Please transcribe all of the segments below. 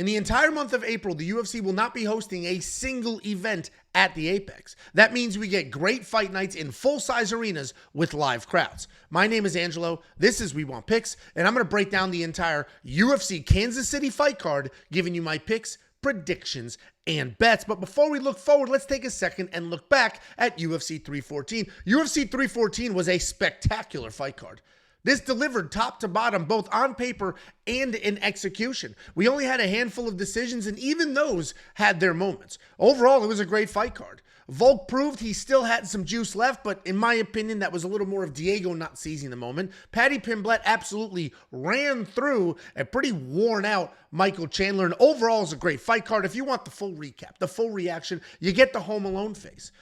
In the entire month of April, the UFC will not be hosting a single event at the Apex. That means we get great fight nights in full-size arenas with live crowds. My name is Angelo, this is We Want Picks, and I'm going to break down the entire UFC Kansas City fight card, giving you my picks, predictions, and bets. But before we look forward, let's take a second and look back at UFC 314. UFC 314 was a spectacular fight card. This delivered top to bottom, both on paper and in execution. We only had a handful of decisions, and even those had their moments. Overall, it was a great fight card. Volk proved he still had some juice left, but in my opinion, that was a little more of Diego not seizing the moment. Paddy Pimblett absolutely ran through a pretty worn-out Michael Chandler, and overall, it was a great fight card. If you want the full recap, the full reaction, you get the Home Alone face.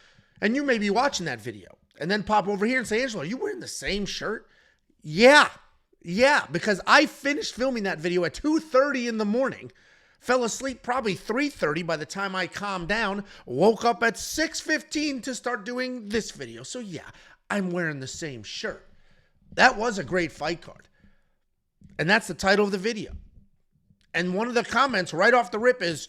And you may be watching that video, and then pop over here and say, Angelo, are you wearing the same shirt? Yeah, because I finished filming that video at 2:30 in the morning, fell asleep probably 3:30 by the time I calmed down, woke up at 6:15 to start doing this video. So yeah, I'm wearing the same shirt. That was a great fight card. And that's the title of the video. And one of the comments right off the rip is,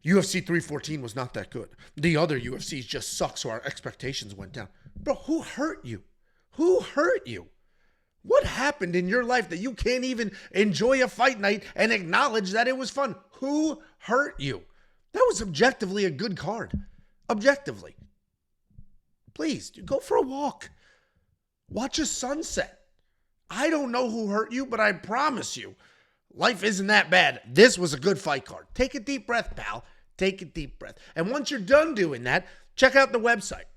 UFC 314 was not that good. The other UFCs just suck, so our expectations went down. Bro, who hurt you? Who hurt you? What happened in your life that you can't even enjoy a fight night and acknowledge that it was fun? Who hurt you? That was objectively a good card. Objectively. Please, dude, go for a walk. Watch a sunset. I don't know who hurt you, but I promise you, life isn't that bad. This was a good fight card. Take a deep breath, pal. Take a deep breath. And once you're done doing that, check out the website.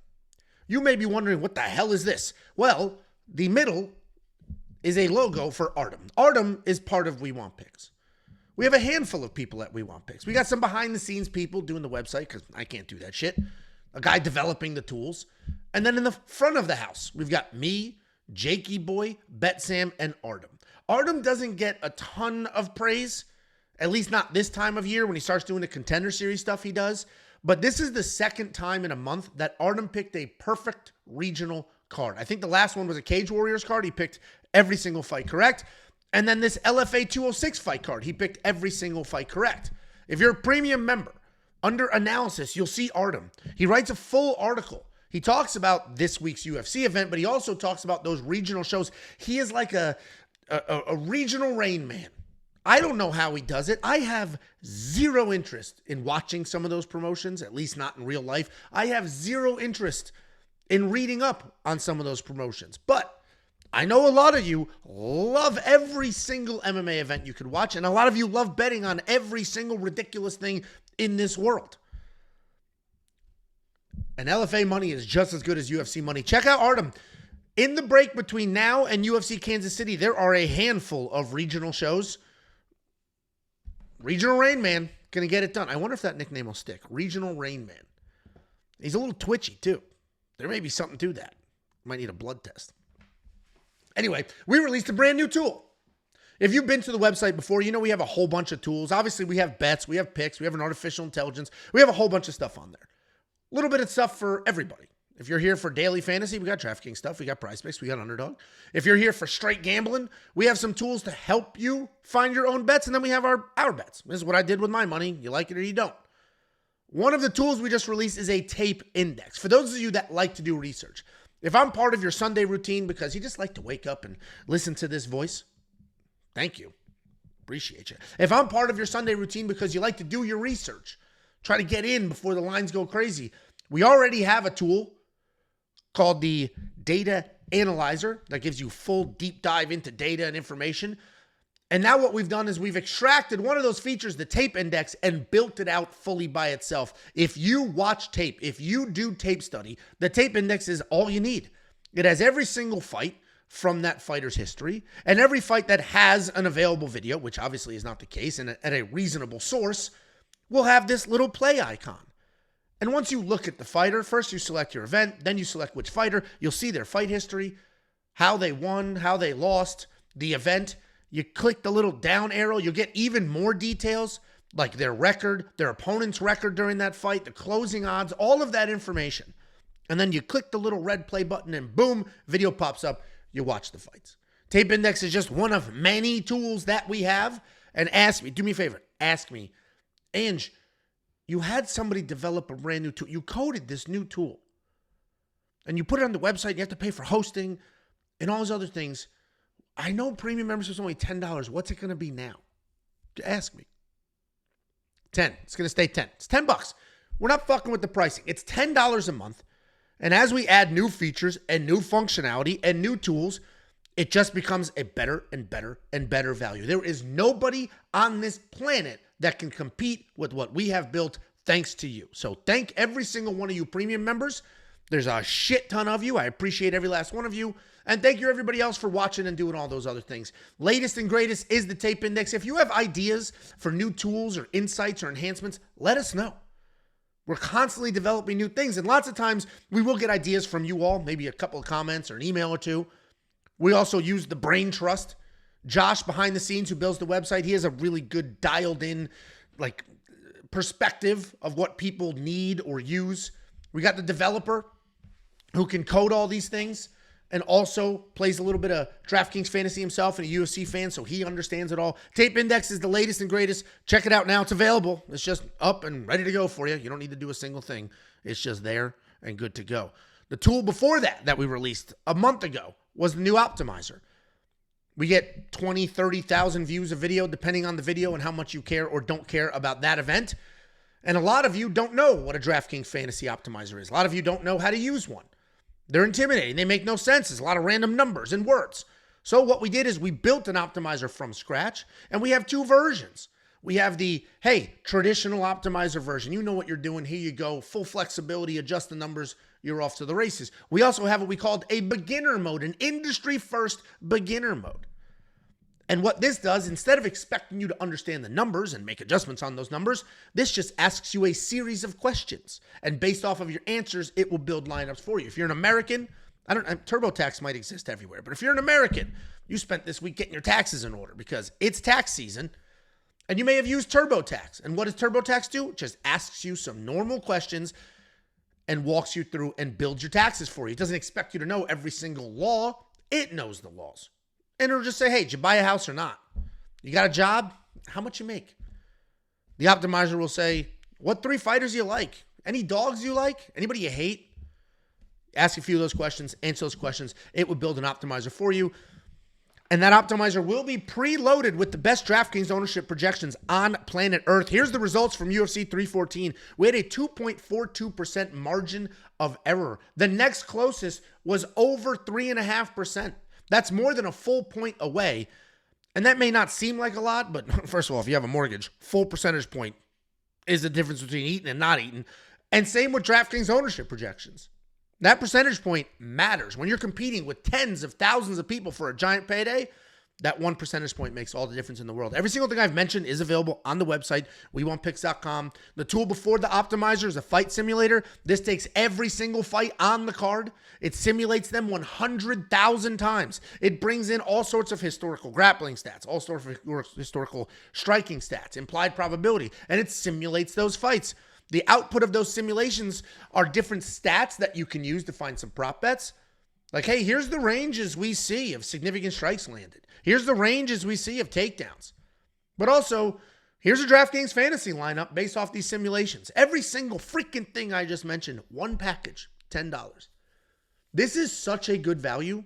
You may be wondering, what the hell is this? Well, the middle is a logo for Artem. Artem is part of We Want Picks. We have a handful of people at We Want Picks. We got some behind-the-scenes people doing the website, because I can't do that shit. A guy developing the tools. And then in the front of the house, we've got me, Jakey Boy, Bet Sam, and Artem. Artem doesn't get a ton of praise, at least not this time of year when he starts doing the Contender Series stuff he does. But this is the second time in a month that Artem picked a perfect regional card. I think the last one was a Cage Warriors card. He picked every single fight correct. And then this LFA 206 fight card, he picked every single fight correct. If you're a premium member, under analysis, you'll see Artem. He writes a full article. He talks about this week's UFC event, but he also talks about those regional shows. He is like a regional Rain Man. I don't know how he does it. I have zero interest in watching some of those promotions, at least not in real life. I have zero interest in reading up on some of those promotions. But I know a lot of you love every single MMA event you could watch, and a lot of you love betting on every single ridiculous thing in this world. And LFA money is just as good as UFC money. Check out Artem. In the break between now and UFC Kansas City, there are a handful of regional shows. Regional Rain Man, gonna get it done. I wonder if that nickname will stick. Regional Rain Man. He's a little twitchy, too. There may be something to that. Might need a blood test. Anyway, we released a brand new tool. If you've been to the website before, you know we have a whole bunch of tools. Obviously, we have bets, we have picks, we have an artificial intelligence. We have a whole bunch of stuff on there. A little bit of stuff for everybody. If you're here for daily fantasy, we got DraftKings stuff, we got Prize Picks, we got Underdog. If you're here for straight gambling, we have some tools to help you find your own bets, and then we have our bets. This is what I did with my money. You like it or you don't. One of the tools we just released is a tape index. For those of you that like to do research, if I'm part of your Sunday routine because you just like to wake up and listen to this voice, thank you. Appreciate you. If I'm part of your Sunday routine because you like to do your research, try to get in before the lines go crazy, we already have a tool called the Data Analyzer that gives you full deep dive into data and information. And now what we've done is we've extracted one of those features, the tape index, and built it out fully by itself. If you watch tape, if you do tape study, the tape index is all you need. It has every single fight from that fighter's history, and every fight that has an available video, which obviously is not the case, and at a reasonable source, will have this little play icon. And once you look at the fighter, first you select your event, then you select which fighter, you'll see their fight history, how they won, how they lost, the event. You click the little down arrow, you'll get even more details, like their record, their opponent's record during that fight, the closing odds, all of that information. And then you click the little red play button and boom, video pops up, you watch the fights. Tape Index is just one of many tools that we have. And ask me, do me a favor, ask me Ange, you had somebody develop a brand new tool. You coded this new tool. And you put it on the website. You have to pay for hosting and all those other things. I know premium membership is only $10. What's it going to be now? Ask me. 10. It's going to stay 10. It's $10. We're not fucking with the pricing. It's $10 a month. And as we add new features and new functionality and new tools, it just becomes a better and better and better value. There is nobody on this planet that can compete with what we have built thanks to you. So thank every single one of you premium members. There's a shit ton of you. I appreciate every last one of you. And thank you everybody else for watching and doing all those other things. Latest and greatest is the tape index. If you have ideas for new tools or insights or enhancements, let us know. We're constantly developing new things. And lots of times we will get ideas from you all, maybe a couple of comments or an email or two. We also use the brain trust. Josh behind the scenes who builds the website, he has a really good dialed in perspective of what people need or use. We got the developer who can code all these things and also plays a little bit of DraftKings fantasy himself and a UFC fan, so he understands it all. Tape Index is the latest and greatest. Check it out now. It's available. It's just up and ready to go for you. You don't need to do a single thing. It's just there and good to go. The tool before that we released a month ago was the new optimizer. We get 20, 30,000 views a video, depending on the video and how much you care or don't care about that event. And a lot of you don't know what a DraftKings fantasy optimizer is. A lot of you don't know how to use one. They're intimidating. They make no sense. There's a lot of random numbers and words. So what we did is we built an optimizer from scratch, and we have two versions. We have the, hey, traditional optimizer version. You know what you're doing. Here you go. Full flexibility. Adjust the numbers. You're off to the races. We also have what we called a beginner mode, an industry-first beginner mode. And what this does, instead of expecting you to understand the numbers and make adjustments on those numbers, this just asks you a series of questions. And based off of your answers, it will build lineups for you. If you're an American, TurboTax might exist everywhere, but if you're an American, you spent this week getting your taxes in order because it's tax season, and you may have used TurboTax. And what does TurboTax do? It just asks you some normal questions and walks you through and builds your taxes for you. It doesn't expect you to know every single law. It knows the laws. And it'll just say, hey, did you buy a house or not? You got a job? How much you make? The optimizer will say, what 3 fighters you like? Any dogs you like? Anybody you hate? Ask a few of those questions, answer those questions. It will build an optimizer for you. And that optimizer will be preloaded with the best DraftKings ownership projections on planet Earth. Here's the results from UFC 314. We had a 2.42% margin of error. The next closest was over 3.5%. That's more than a full point away. And that may not seem like a lot, but first of all, if you have a mortgage, full percentage point is the difference between eating and not eating. And same with DraftKings ownership projections. That percentage point matters. When you're competing with tens of thousands of people for a giant payday, that 1 percentage point makes all the difference in the world. Every single thing I've mentioned is available on the website, WeWantPicks.com. The tool before the optimizer is a fight simulator. This takes every single fight on the card. It simulates them 100,000 times. It brings in all sorts of historical grappling stats, all sorts of historical striking stats, implied probability, and it simulates those fights. The output of those simulations are different stats that you can use to find some prop bets. Like, hey, here's the ranges we see of significant strikes landed. Here's the ranges we see of takedowns. But also, here's a DraftKings fantasy lineup based off these simulations. Every single freaking thing I just mentioned, one package, $10. This is such a good value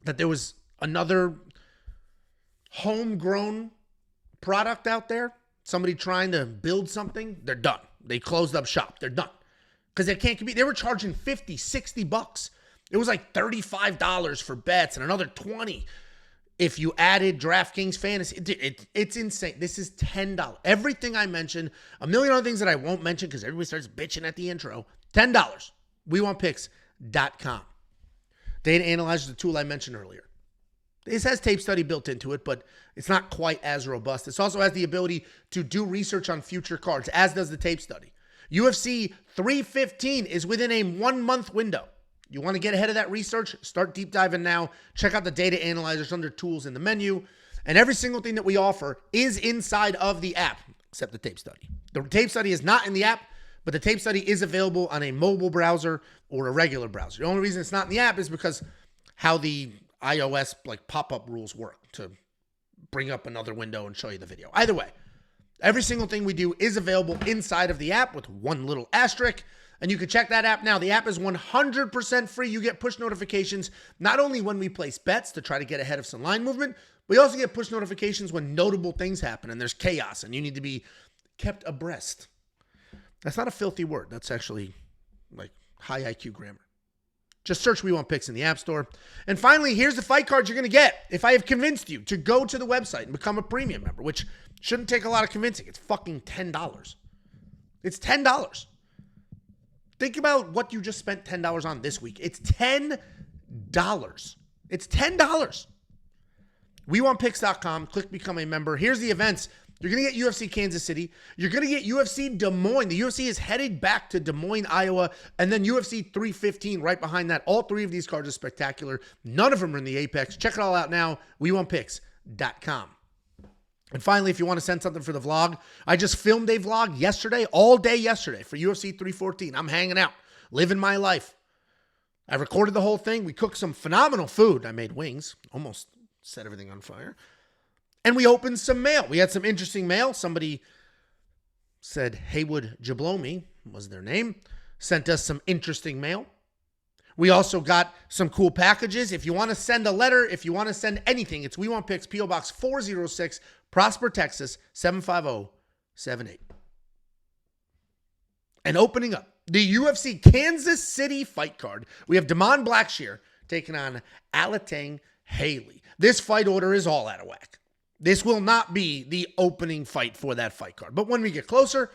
that there was another homegrown product out there. Somebody trying to build something, they're done. They closed up shop. They're done. Because they can't compete. They were charging $50, $60. It was like $35 for bets and another $20 if you added DraftKings Fantasy. It's insane. This is $10. Everything I mentioned, a million other things that I won't mention because everybody starts bitching at the intro, $10. WeWantPicks.com. Data Analyzer is the tool I mentioned earlier. This has tape study built into it, but it's not quite as robust. This also has the ability to do research on future cards, as does the tape study. UFC 315 is within a 1-month window. You want to get ahead of that research? Start deep diving now. Check out the data analyzers under tools in the menu. And every single thing that we offer is inside of the app, except the tape study. The tape study is not in the app, but the tape study is available on a mobile browser or a regular browser. The only reason it's not in the app is because how the iOS pop-up rules work to bring up another window and show you the video. Either way, Every single thing we do is available inside of the app with one little asterisk, and you can check that app now. The app is 100% free. You get push notifications not only when we place bets to try to get ahead of some line movement, but you also get push notifications when notable things happen and there's chaos and you need to be kept abreast. That's not a filthy word. That's actually like high IQ grammar. Just search We Want Picks in the App Store. And finally, here's the fight cards you're going to get if I have convinced you to go to the website and become a premium member, which shouldn't take a lot of convincing. It's fucking $10. It's $10. Think about what you just spent $10 on this week. It's $10. It's $10. WeWantPicks.com. Click Become a Member. Here's the events. You're going to get UFC Kansas City. You're going to get UFC Des Moines. The UFC is headed back to Des Moines, Iowa, and then UFC 315 right behind that. All three of these cards are spectacular. None of them are in the Apex. Check it all out now. WeWantPicks.com. And finally, if you want to send something for the vlog, I just filmed a vlog yesterday, all day yesterday for UFC 314. I'm hanging out, living my life. I recorded the whole thing. We cooked some phenomenal food. I made wings, almost set everything on fire. And we opened some mail. We had some interesting mail. Somebody said Haywood Jablomi was their name. Sent us some interesting mail. We also got some cool packages. If you want to send a letter, if you want to send anything, it's We Want Picks, P.O. Box 406, Prosper, Texas, 75078. And opening up the UFC Kansas City fight card, we have DaMon Blackshear taking on Alatengheili. This fight order is all out of whack. This will not be the opening fight for that fight card. But when we get closer,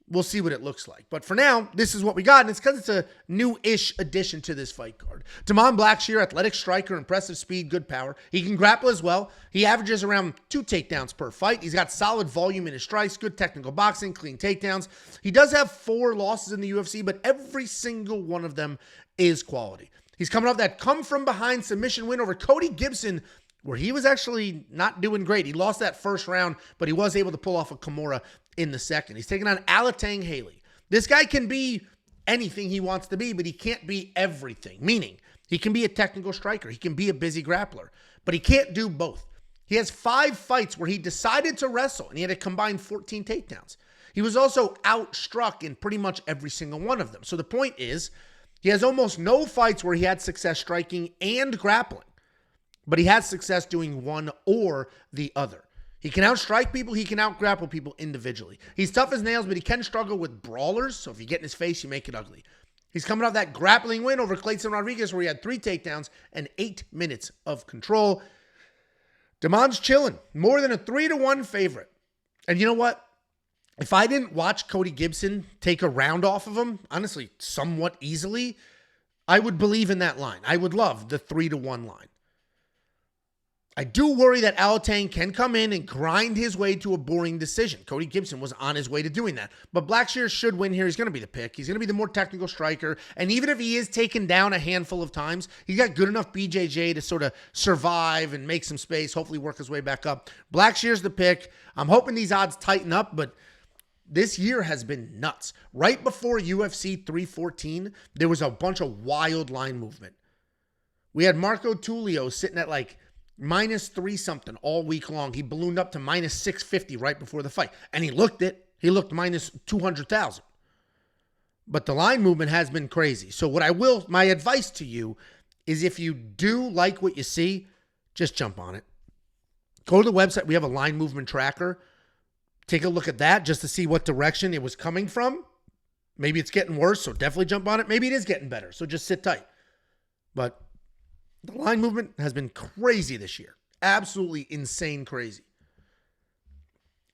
we'll see what it looks like. But for now, this is what we got, and it's because it's a new-ish addition to this fight card. DaMon Blackshear, athletic striker, impressive speed, good power. He can grapple as well. He averages around 2 takedowns per fight. He's got solid volume in his strikes, good technical boxing, clean takedowns. He does have 4 losses in the UFC, but every single one of them is quality. He's coming off that come-from-behind submission win over Cody Gibson, where he was actually not doing great. He lost that first round, but he was able to pull off a Kimura in the second. He's taking on Alatengheili. This guy can be anything he wants to be, but he can't be everything. Meaning, he can be a technical striker. He can be a busy grappler, but he can't do both. He has 5 fights where he decided to wrestle, and he had a combined 14 takedowns. He was also outstruck in pretty much every single one of them. So the point is, he has almost no fights where he had success striking and grappling, but he has success doing one or the other. He can outstrike people. He can outgrapple people individually. He's tough as nails, but he can struggle with brawlers. So if you get in his face, you make it ugly. He's coming off that grappling win over Clayton Rodriguez where he had 3 takedowns and 8 minutes of control. DaMon's chilling. More than a 3-1 favorite. And you know what? If I didn't watch Cody Gibson take a round off of him, honestly, somewhat easily, I would believe in that line. I would love the 3-1 line. I do worry that Alateng can come in and grind his way to a boring decision. Cody Gibson was on his way to doing that. But Blackshear should win here. He's going to be the pick. He's going to be the more technical striker. And even if he is taken down a handful of times, he's got good enough BJJ to sort of survive and make some space, hopefully work his way back up. Blackshear's the pick. I'm hoping these odds tighten up, but this year has been nuts. Right before UFC 314, there was a bunch of wild line movement. We had Marco Tulio sitting at like -3 something all week long. He ballooned up to -650 right before the fight. And he looked it. He looked -200,000. But the line movement has been crazy. So my advice to you is if you do like what you see, just jump on it. Go to the website. We have a line movement tracker. Take a look at that just to see what direction it was coming from. Maybe it's getting worse, so definitely jump on it. Maybe it is getting better, so just sit tight. But the line movement has been crazy this year. Absolutely insane crazy.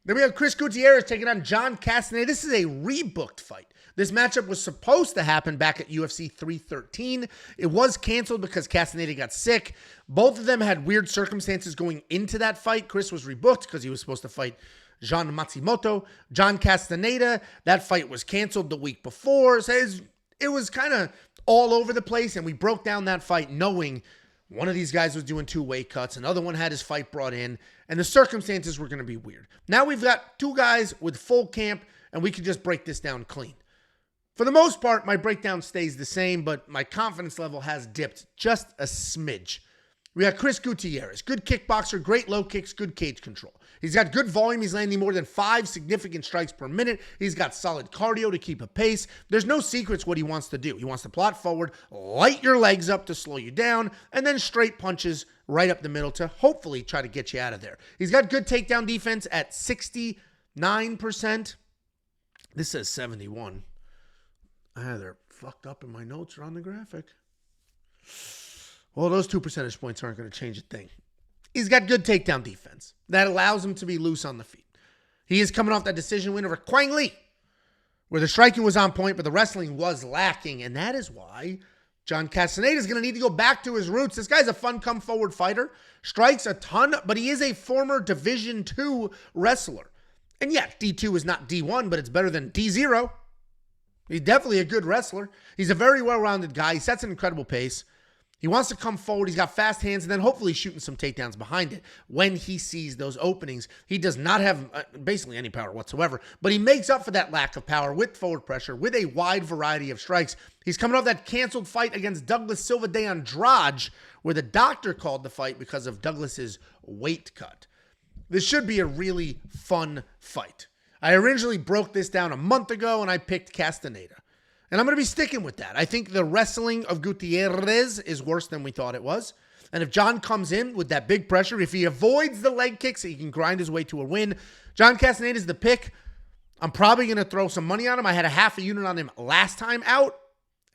Then we have Chris Gutierrez taking on John Castaneda. This is a rebooked fight. This matchup was supposed to happen back at UFC 313. It was canceled because Castaneda got sick. Both of them had weird circumstances going into that fight. Chris was rebooked because he was supposed to fight Jean Matsumoto. John Castaneda, that fight was canceled the week before. So it was kind of all over the place, and we broke down that fight knowing one of these guys was doing 2 weight cuts. Another one had his fight brought in, and the circumstances were going to be weird. Now we've got 2 guys with full camp, and we can just break this down clean. For the most part, my breakdown stays the same, but my confidence level has dipped just a smidge. We got Chris Gutierrez, good kickboxer, great low kicks, good cage control. He's got good volume. He's landing more than 5 significant strikes per minute. He's got solid cardio to keep a pace. There's no secrets what he wants to do. He wants to plot forward, light your legs up to slow you down, and then straight punches right up the middle to hopefully try to get you out of there. He's got good takedown defense at 69%. This says 71. They're fucked up in my notes or on the graphic. Well, those 2 percentage points aren't going to change a thing. He's got good takedown defense that allows him to be loose on the feet. He is coming off that decision win over Quang Lee, where the striking was on point, but the wrestling was lacking. And that is why John Castaneda is going to need to go back to his roots. This guy's a fun come-forward fighter, strikes a ton, but he is a former Division II wrestler. And yeah, D2 is not D1, but it's better than D0. He's definitely a good wrestler. He's a very well-rounded guy. He sets an incredible pace. He wants to come forward. He's got fast hands, and then hopefully shooting some takedowns behind it when he sees those openings. He does not have basically any power whatsoever, but he makes up for that lack of power with forward pressure, with a wide variety of strikes. He's coming off that canceled fight against Douglas Silva de Andrade, where the doctor called the fight because of Douglas's weight cut. This should be a really fun fight. I originally broke this down a month ago, and I picked Castaneda. And I'm going to be sticking with that. I think the wrestling of Gutierrez is worse than we thought it was. And if John comes in with that big pressure, if he avoids the leg kicks, he can grind his way to a win. John Castaneda is the pick. I'm probably going to throw some money on him. I had a half a unit on him last time out,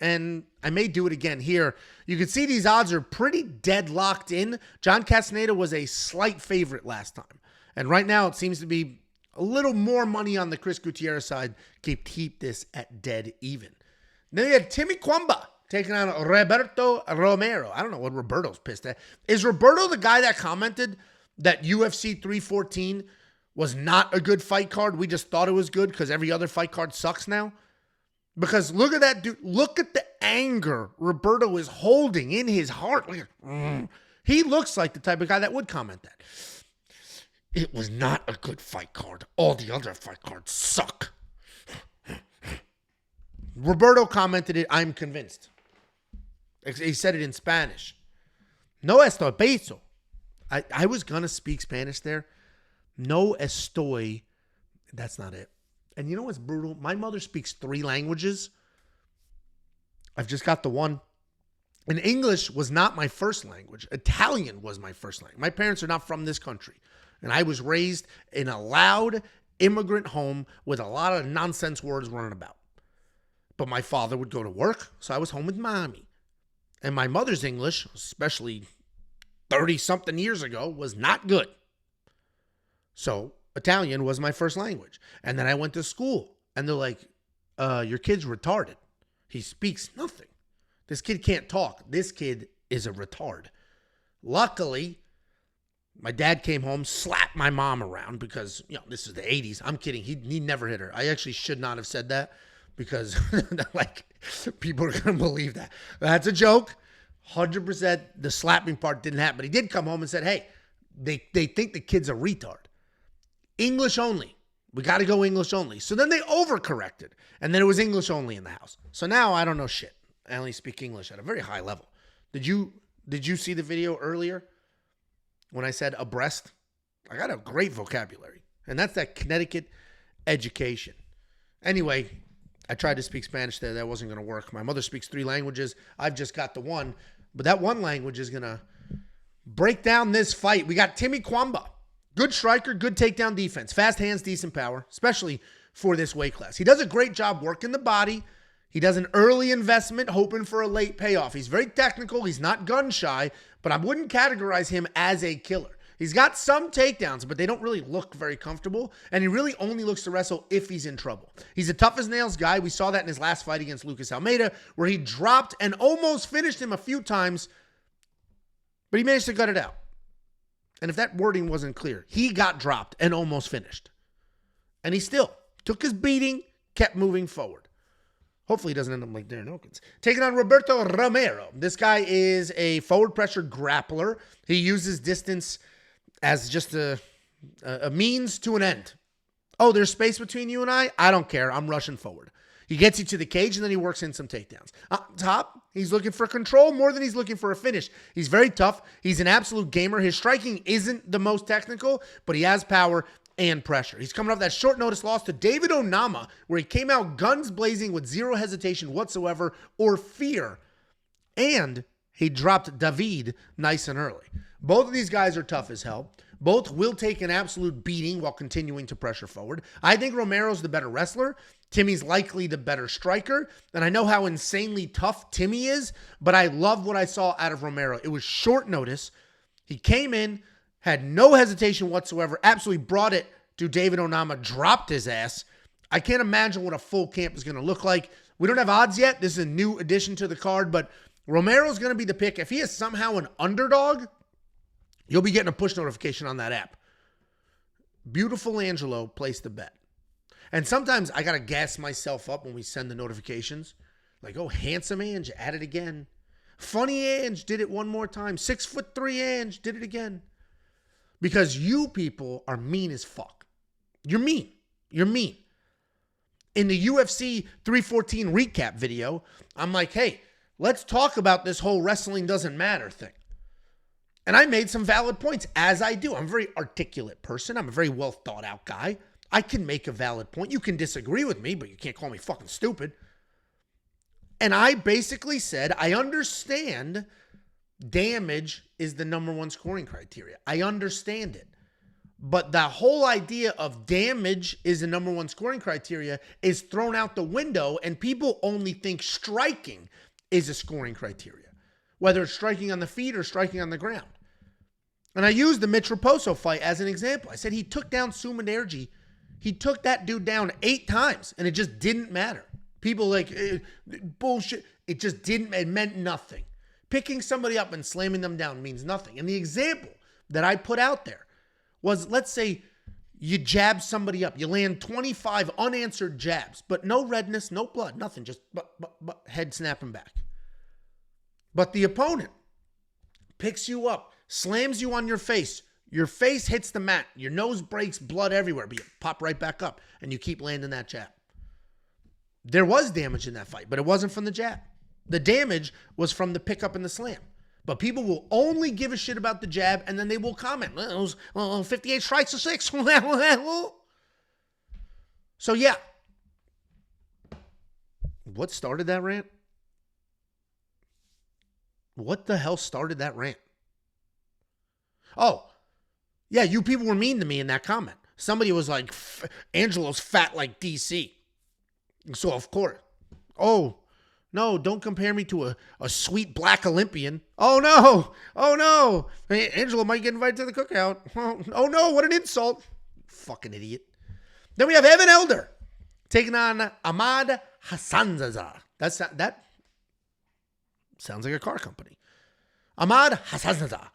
and I may do it again here. You can see these odds are pretty deadlocked in. John Castaneda was a slight favorite last time. And right now it seems to be a little more money on the Chris Gutierrez side. Keep this at dead even. Then you had Timmy Cuamba taking on Roberto Romero. I don't know what Roberto's pissed at. Is Roberto the guy that commented that UFC 314 was not a good fight card? We just thought it was good because every other fight card sucks now? Because look at that dude. Look at the anger Roberto is holding in his heart. He looks like the type of guy that would comment that. It was not a good fight card. All the other fight cards suck. Roberto commented it, I'm convinced. He said it in Spanish. No estoy peso. I was going to speak Spanish there. No estoy. That's not it. And you know what's brutal? My mother speaks 3 languages. I've just got the one. And English was not my first language. Italian was my first language. My parents are not from this country. And I was raised in a loud immigrant home with a lot of nonsense words running about. But my father would go to work, so I was home with mommy. And my mother's English, especially 30-something years ago, was not good. So Italian was my first language. And then I went to school, and they're like, your kid's retarded. He speaks nothing. This kid can't talk. This kid is a retard. Luckily, my dad came home, slapped my mom around because, this is the 80s. I'm kidding. He never hit her. I actually should not have said that. Because, people are going to believe that. That's a joke. 100% the slapping part didn't happen. But he did come home and said, hey, they think the kid's a retard. English only. We got to go English only. So then they overcorrected. And then it was English only in the house. So now I don't know shit. I only speak English at a very high level. Did you see the video earlier when I said abreast? I got a great vocabulary. And that's that Connecticut education. Anyway, I tried to speak Spanish there. That wasn't going to work. My mother speaks 3 languages. I've just got the one. But that one language is going to break down this fight. We got Timmy Cuamba. Good striker, good takedown defense. Fast hands, decent power, especially for this weight class. He does a great job working the body. He does an early investment, hoping for a late payoff. He's very technical. He's not gun shy, but I wouldn't categorize him as a killer. He's got some takedowns, but they don't really look very comfortable, and he really only looks to wrestle if he's in trouble. He's a tough-as-nails guy. We saw that in his last fight against Lucas Almeida, where he dropped and almost finished him a few times, but he managed to gut it out. And if that wording wasn't clear, he got dropped and almost finished. And he still took his beating, kept moving forward. Hopefully he doesn't end up like Darren Elkins. Taking on Roberto Romero. This guy is a forward pressure grappler. He uses distance as just a means to an end. Oh, there's space between you and I? I don't care. I'm rushing forward. He gets you to the cage, and then he works in some takedowns. Up top, he's looking for control more than he's looking for a finish. He's very tough. He's an absolute gamer. His striking isn't the most technical, but he has power and pressure. He's coming off that short notice loss to David Onama, where he came out guns blazing with zero hesitation whatsoever or fear. And he dropped David nice and early. Both of these guys are tough as hell. Both will take an absolute beating while continuing to pressure forward. I think Romero's the better wrestler. Timmy's likely the better striker. And I know how insanely tough Timmy is, but I love what I saw out of Romero. It was short notice. He came in, had no hesitation whatsoever, absolutely brought it to David Onama, dropped his ass. I can't imagine what a full camp is going to look like. We don't have odds yet. This is a new addition to the card, but Romero's going to be the pick. If he is somehow an underdog, you'll be getting a push notification on that app. Beautiful Angelo placed the bet. And sometimes I got to gas myself up when we send the notifications. Like, oh, handsome Ange, at it again. Funny Ange did it one more time. 6'3" Ange did it again. Because you people are mean as fuck. You're mean. You're mean. In the UFC 314 recap video, I'm like, hey, let's talk about this whole wrestling doesn't matter thing. And I made some valid points, as I do. I'm a very articulate person. I'm a very well thought out guy. I can make a valid point. You can disagree with me, but you can't call me fucking stupid. And I basically said, I understand damage is the number one scoring criteria. I understand it. But the whole idea of damage is the number one scoring criteria is thrown out the window, and people only think striking is a scoring criteria, whether it's striking on the feet or striking on the ground. And I used the Mitch Raposo fight as an example. I said he took down Sumanerji. He took that dude down 8 times, and it just didn't matter. People like, bullshit. It just didn't, it meant nothing. Picking somebody up and slamming them down means nothing. And the example that I put out there was, let's say you jab somebody up. You land 25 unanswered jabs, but no redness, no blood, nothing. Just head snapping back. But the opponent picks you up, slams you on your face. Your face hits the mat. Your nose breaks, blood everywhere, but you pop right back up and you keep landing that jab. There was damage in that fight, but it wasn't from the jab. The damage was from the pickup and the slam. But people will only give a shit about the jab, and then they will comment, well, it was 58 strikes to 6. So, yeah. What started that rant? What the hell started that rant? Oh, yeah, you people were mean to me in that comment. Somebody was like, Angelo's fat like DC. So, of course. Oh, no, don't compare me to a sweet black Olympian. Oh, no. Oh, no. Hey, Angelo might get invited to the cookout. Oh, no, what an insult. Fucking idiot. Then we have Evan Elder taking on Ahmad Hassanzada. That sounds like a car company. Ahmad Hassanzada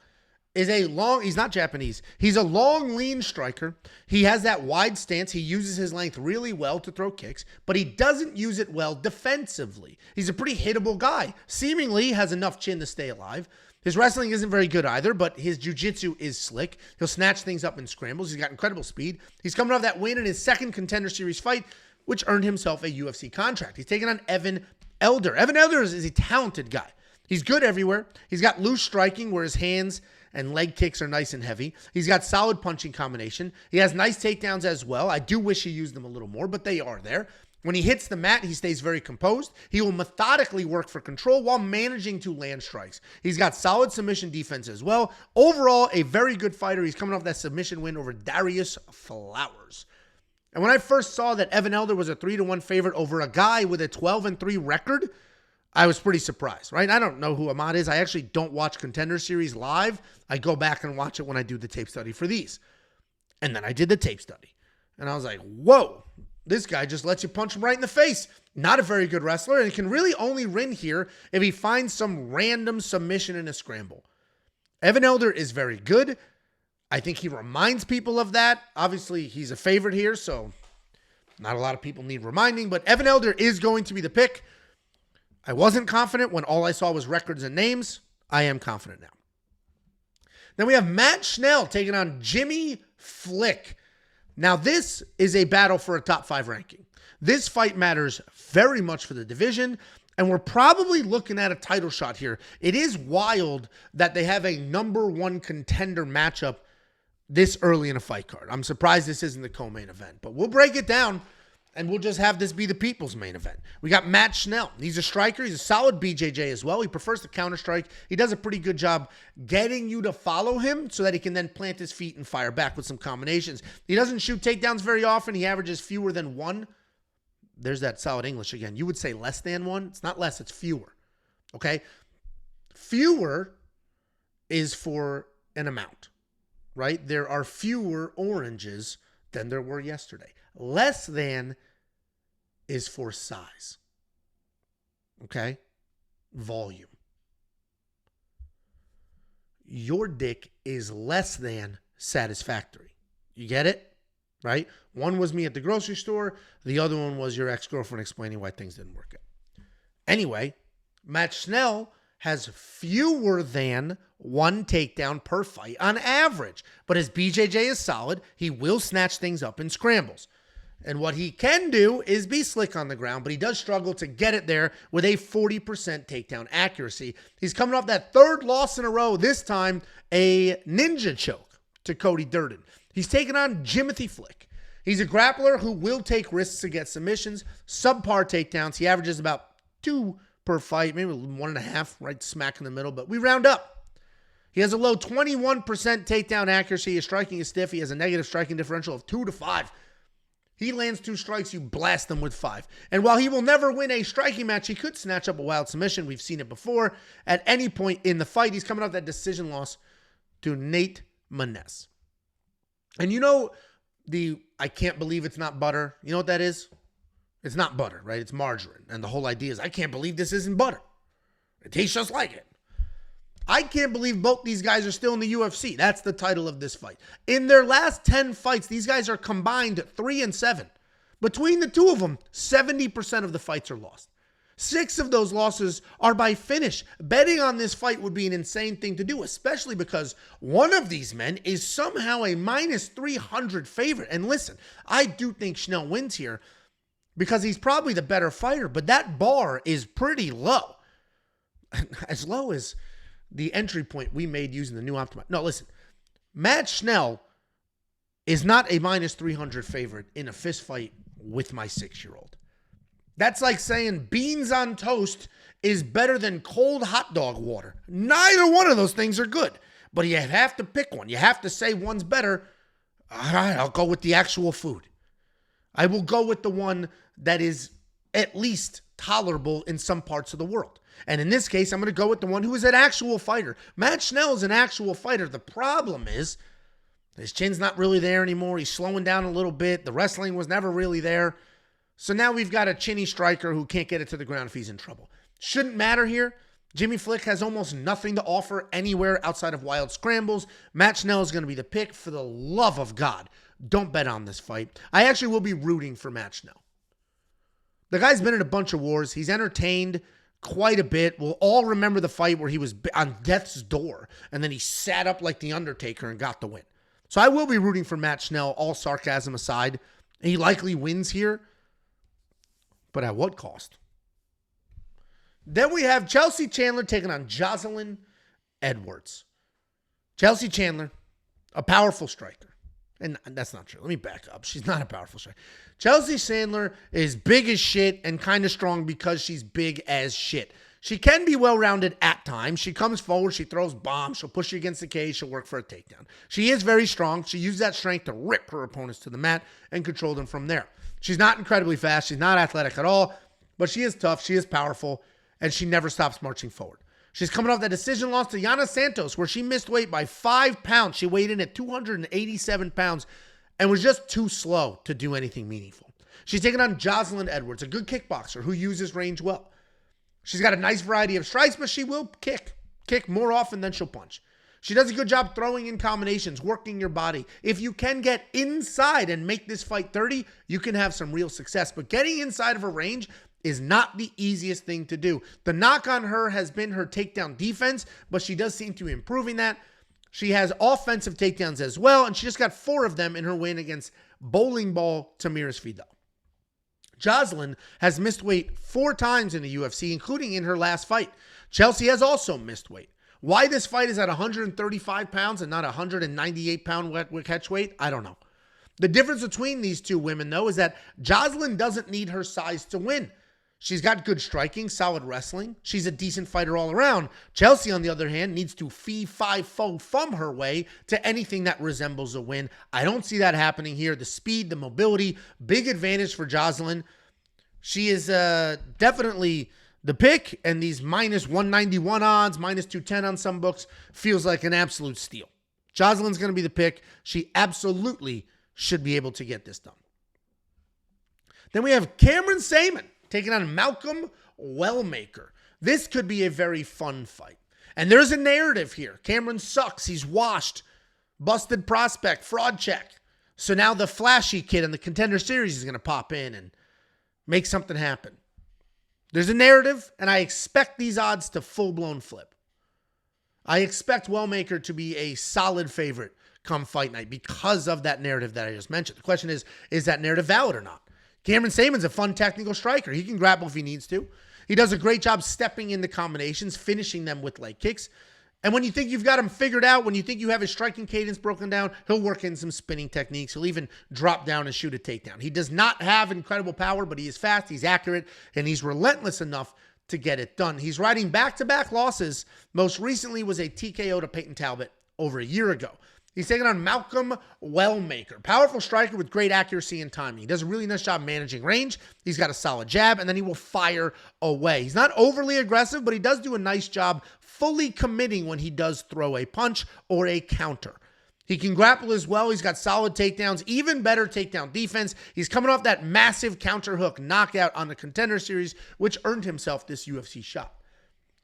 is he's not Japanese. He's a long, lean striker. He has that wide stance. He uses his length really well to throw kicks, but he doesn't use it well defensively. He's a pretty hittable guy. Seemingly has enough chin to stay alive. His wrestling isn't very good either, but his jiu-jitsu is slick. He'll snatch things up in scrambles. He's got incredible speed. He's coming off that win in his second Contender Series fight, which earned himself a UFC contract. He's taking on Evan Elder. Evan Elder is a talented guy. He's good everywhere. He's got loose striking where his hands and leg kicks are nice and heavy. He's got solid punching combination. He has nice takedowns as well. I do wish he used them a little more, but they are there. When he hits the mat, he stays very composed. He will methodically work for control while managing to land strikes. He's got solid submission defense as well. Overall, a very good fighter. He's coming off that submission win over Darius Flowers. And when I first saw that Evan Elder was a 3-1 favorite over a guy with a 12-3 record, I was pretty surprised, right? I don't know who Ahmad is. I actually don't watch Contender Series live. I go back and watch it when I do the tape study for these. And then I did the tape study. And I was like, whoa, this guy just lets you punch him right in the face. Not a very good wrestler, and can really only win here if he finds some random submission in a scramble. Evan Elder is very good. I think he reminds people of that. Obviously, he's a favorite here, so not a lot of people need reminding. But Evan Elder is going to be the pick. I wasn't confident when all I saw was records and names. I am confident now. Then we have Matt Schnell taking on Jimmy Flick. Now, this is a battle for a top 5 ranking. This fight matters very much for the division, and we're probably looking at a title shot here. It is wild that they have a #1 contender matchup this early in a fight card. I'm surprised this isn't the co-main event, but we'll break it down, and we'll just have this be the people's main event. We got Matt Schnell. He's a striker. He's a solid BJJ as well. He prefers the counter strike. He does a pretty good job getting you to follow him so that he can then plant his feet and fire back with some combinations. He doesn't shoot takedowns very often. He averages fewer than 1. There's that solid English again. You would say less than 1. It's not less, it's fewer. Okay? Fewer is for an amount, right? There are fewer oranges than there were yesterday. Less than is for size. Okay? Volume. Your dick is less than satisfactory. You get it? Right? One was me at the grocery store. The other one was your ex-girlfriend explaining why things didn't work out. Anyway, Matt Schnell has fewer than 1 takedown per fight on average. But his BJJ is solid. He will snatch things up in scrambles. And what he can do is be slick on the ground, but he does struggle to get it there with a 40% takedown accuracy. He's coming off that 3rd loss in a row, this time a ninja choke to Cody Durden. He's taking on Jimothy Flick. He's a grappler who will take risks to get submissions, subpar takedowns. He averages about 2 per fight, maybe 1.5, right smack in the middle, but we round up. He has a low 21% takedown accuracy. His striking is stiff. He has a negative striking differential of 2 to 5. He lands 2 strikes, you blast them with 5. And while he will never win a striking match, he could snatch up a wild submission. We've seen it before. At any point in the fight, he's coming off that decision loss to Nate Muniz. And you know I can't believe it's not butter. You know what that is? It's not butter, right? It's margarine. And the whole idea is, I can't believe this isn't butter. It tastes just like it. I can't believe both these guys are still in the UFC. That's the title of this fight. In their last 10 fights, these guys are combined 3-7. Between the two of them, 70% of the fights are lost. 6 of those losses are by finish. Betting on this fight would be an insane thing to do, especially because one of these men is somehow a -300 favorite. And listen, I do think Schnell wins here because he's probably the better fighter, but that bar is pretty low. As low as the entry point we made using the new Optimize. No, listen. Matt Schnell is not a -300 favorite in a fist fight with my 6-year-old. That's like saying beans on toast is better than cold hot dog water. Neither one of those things are good. But you have to pick one. You have to say one's better. All right, I'll go with the actual food. I will go with the one that is at least tolerable in some parts of the world. And in this case, I'm going to go with the one who is an actual fighter. Matt Schnell is an actual fighter. The problem is his chin's not really there anymore. He's slowing down a little bit. The wrestling was never really there. So now we've got a chinny striker who can't get it to the ground if he's in trouble. Shouldn't matter here. Jimmy Flick has almost nothing to offer anywhere outside of wild scrambles. Matt Schnell is going to be the pick. For the love of God, don't bet on this fight. I actually will be rooting for Matt Schnell. The guy's been in a bunch of wars. He's entertained quite a bit. We'll all remember the fight where he was on death's door and then he sat up like the Undertaker and got the win. So I will be rooting for Matt Schnell, all sarcasm aside. He likely wins here, but at what cost? Then we have Chelsea Chandler taking on Joselyne Edwards. Chelsea Chandler, a powerful striker. And that's not true. Let me back up. She's not a powerful striker. Chelsea Chandler is big as shit and kind of strong because she's big as shit. She can be well-rounded at times. She comes forward. She throws bombs. She'll push you against the cage. She'll work for a takedown. She is very strong. She used that strength to rip her opponents to the mat and control them from there. She's not incredibly fast. She's not athletic at all, but she is tough. She is powerful, and she never stops marching forward. She's coming off that decision loss to Yana Santos, where she missed weight by 5 pounds. She weighed in at 287 pounds and was just too slow to do anything meaningful. She's taking on Joselyne Edwards, a good kickboxer who uses range well. She's got a nice variety of strikes, but she will kick more often than she'll punch. She does a good job throwing in combinations, working your body. If you can get inside and make this fight 30, you can have some real success. But getting inside of her range is not the easiest thing to do. The knock on her has been her takedown defense, but she does seem to be improving that. She has offensive takedowns as well, and she just got 4 of them in her win against bowling ball Tamiris Fidel. Joselyne has missed weight 4 times in the UFC, including in her last fight. Chelsea has also missed weight. Why this fight is at 135 pounds and not 198 pound catch weight, I don't know. The difference between these two women, though, is that Joselyne doesn't need her size to win. She's got good striking, solid wrestling. She's a decent fighter all around. Chelsea, on the other hand, needs to fee-fi-fo from her way to anything that resembles a win. I don't see that happening here. The speed, the mobility, big advantage for Joselyne. She is definitely the pick, and these minus 191 odds, minus 210 on some books, feels like an absolute steal. Joselyne's going to be the pick. She absolutely should be able to get this done. Then we have Cameron Saaiman taking on Malcolm Wellmaker. This could be a very fun fight. And there's a narrative here. Cameron sucks. He's washed. Busted prospect. Fraud check. So now the flashy kid in the Contender Series is going to pop in and make something happen. There's a narrative, and I expect these odds to full-blown flip. I expect Wellmaker to be a solid favorite come fight night because of that narrative that I just mentioned. The question is that narrative valid or not? Cameron Saaiman's a fun technical striker. He can grapple if he needs to. He does a great job stepping into combinations, finishing them with leg kicks. And when you think you've got him figured out, when you think you have his striking cadence broken down, he'll work in some spinning techniques. He'll even drop down and shoot a takedown. He does not have incredible power, but he is fast, he's accurate, and he's relentless enough to get it done. He's riding back-to-back losses. Most recently was a TKO to Peyton Talbot over a year ago. He's taking on Malcolm Wellmaker. Powerful striker with great accuracy and timing. He does a really nice job managing range. He's got a solid jab, and then he will fire away. He's not overly aggressive, but he does do a nice job fully committing when he does throw a punch or a counter. He can grapple as well. He's got solid takedowns, even better takedown defense. He's coming off that massive counter hook knockout on the Contender Series, which earned himself this UFC shot.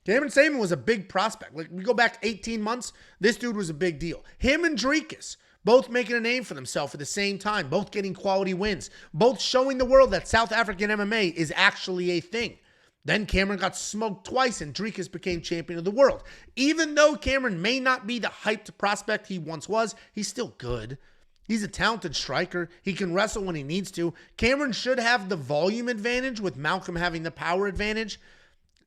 Cameron Saaiman was a big prospect. Like, we go back 18 months, this dude was a big deal. Him and Dricus, both making a name for themselves at the same time, both getting quality wins, both showing the world that South African MMA is actually a thing. Then Cameron got smoked twice and Dricus became champion of the world. Even though Cameron may not be the hyped prospect he once was, he's still good. He's a talented striker. He can wrestle when he needs to. Cameron should have the volume advantage with Malcolm having the power advantage.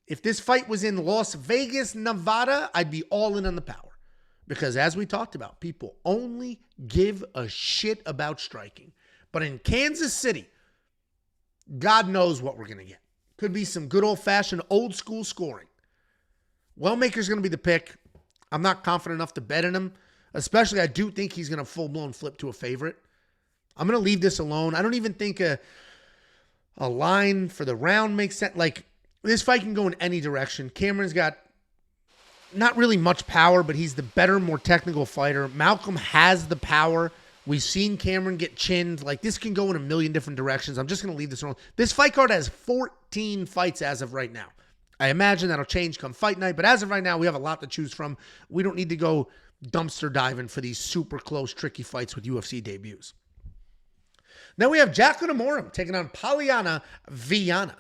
If this fight was in Las Vegas, Nevada, I'd be all in on the power. Because as we talked about, people only give a shit about striking. But in Kansas City, God knows what we're going to get. Could be some good old-fashioned, old-school scoring. Wellmaker's going to be the pick. I'm not confident enough to bet in him. Especially, I do think he's going to full-blown flip to a favorite. I'm going to leave this alone. I don't even think a line for the round makes sense. Like, this fight can go in any direction. Cameron's got not really much power, but he's the better, more technical fighter. Malcolm has the power. We've seen Cameron get chinned. Like, this can go in a million different directions. I'm just going to leave this alone. This fight card has 14 fights as of right now. I imagine that'll change come fight night, but as of right now, we have a lot to choose from. We don't need to go dumpster diving for these super close, tricky fights with UFC debuts. Then we have Jaqueline Amorim taking on Polyana Viana.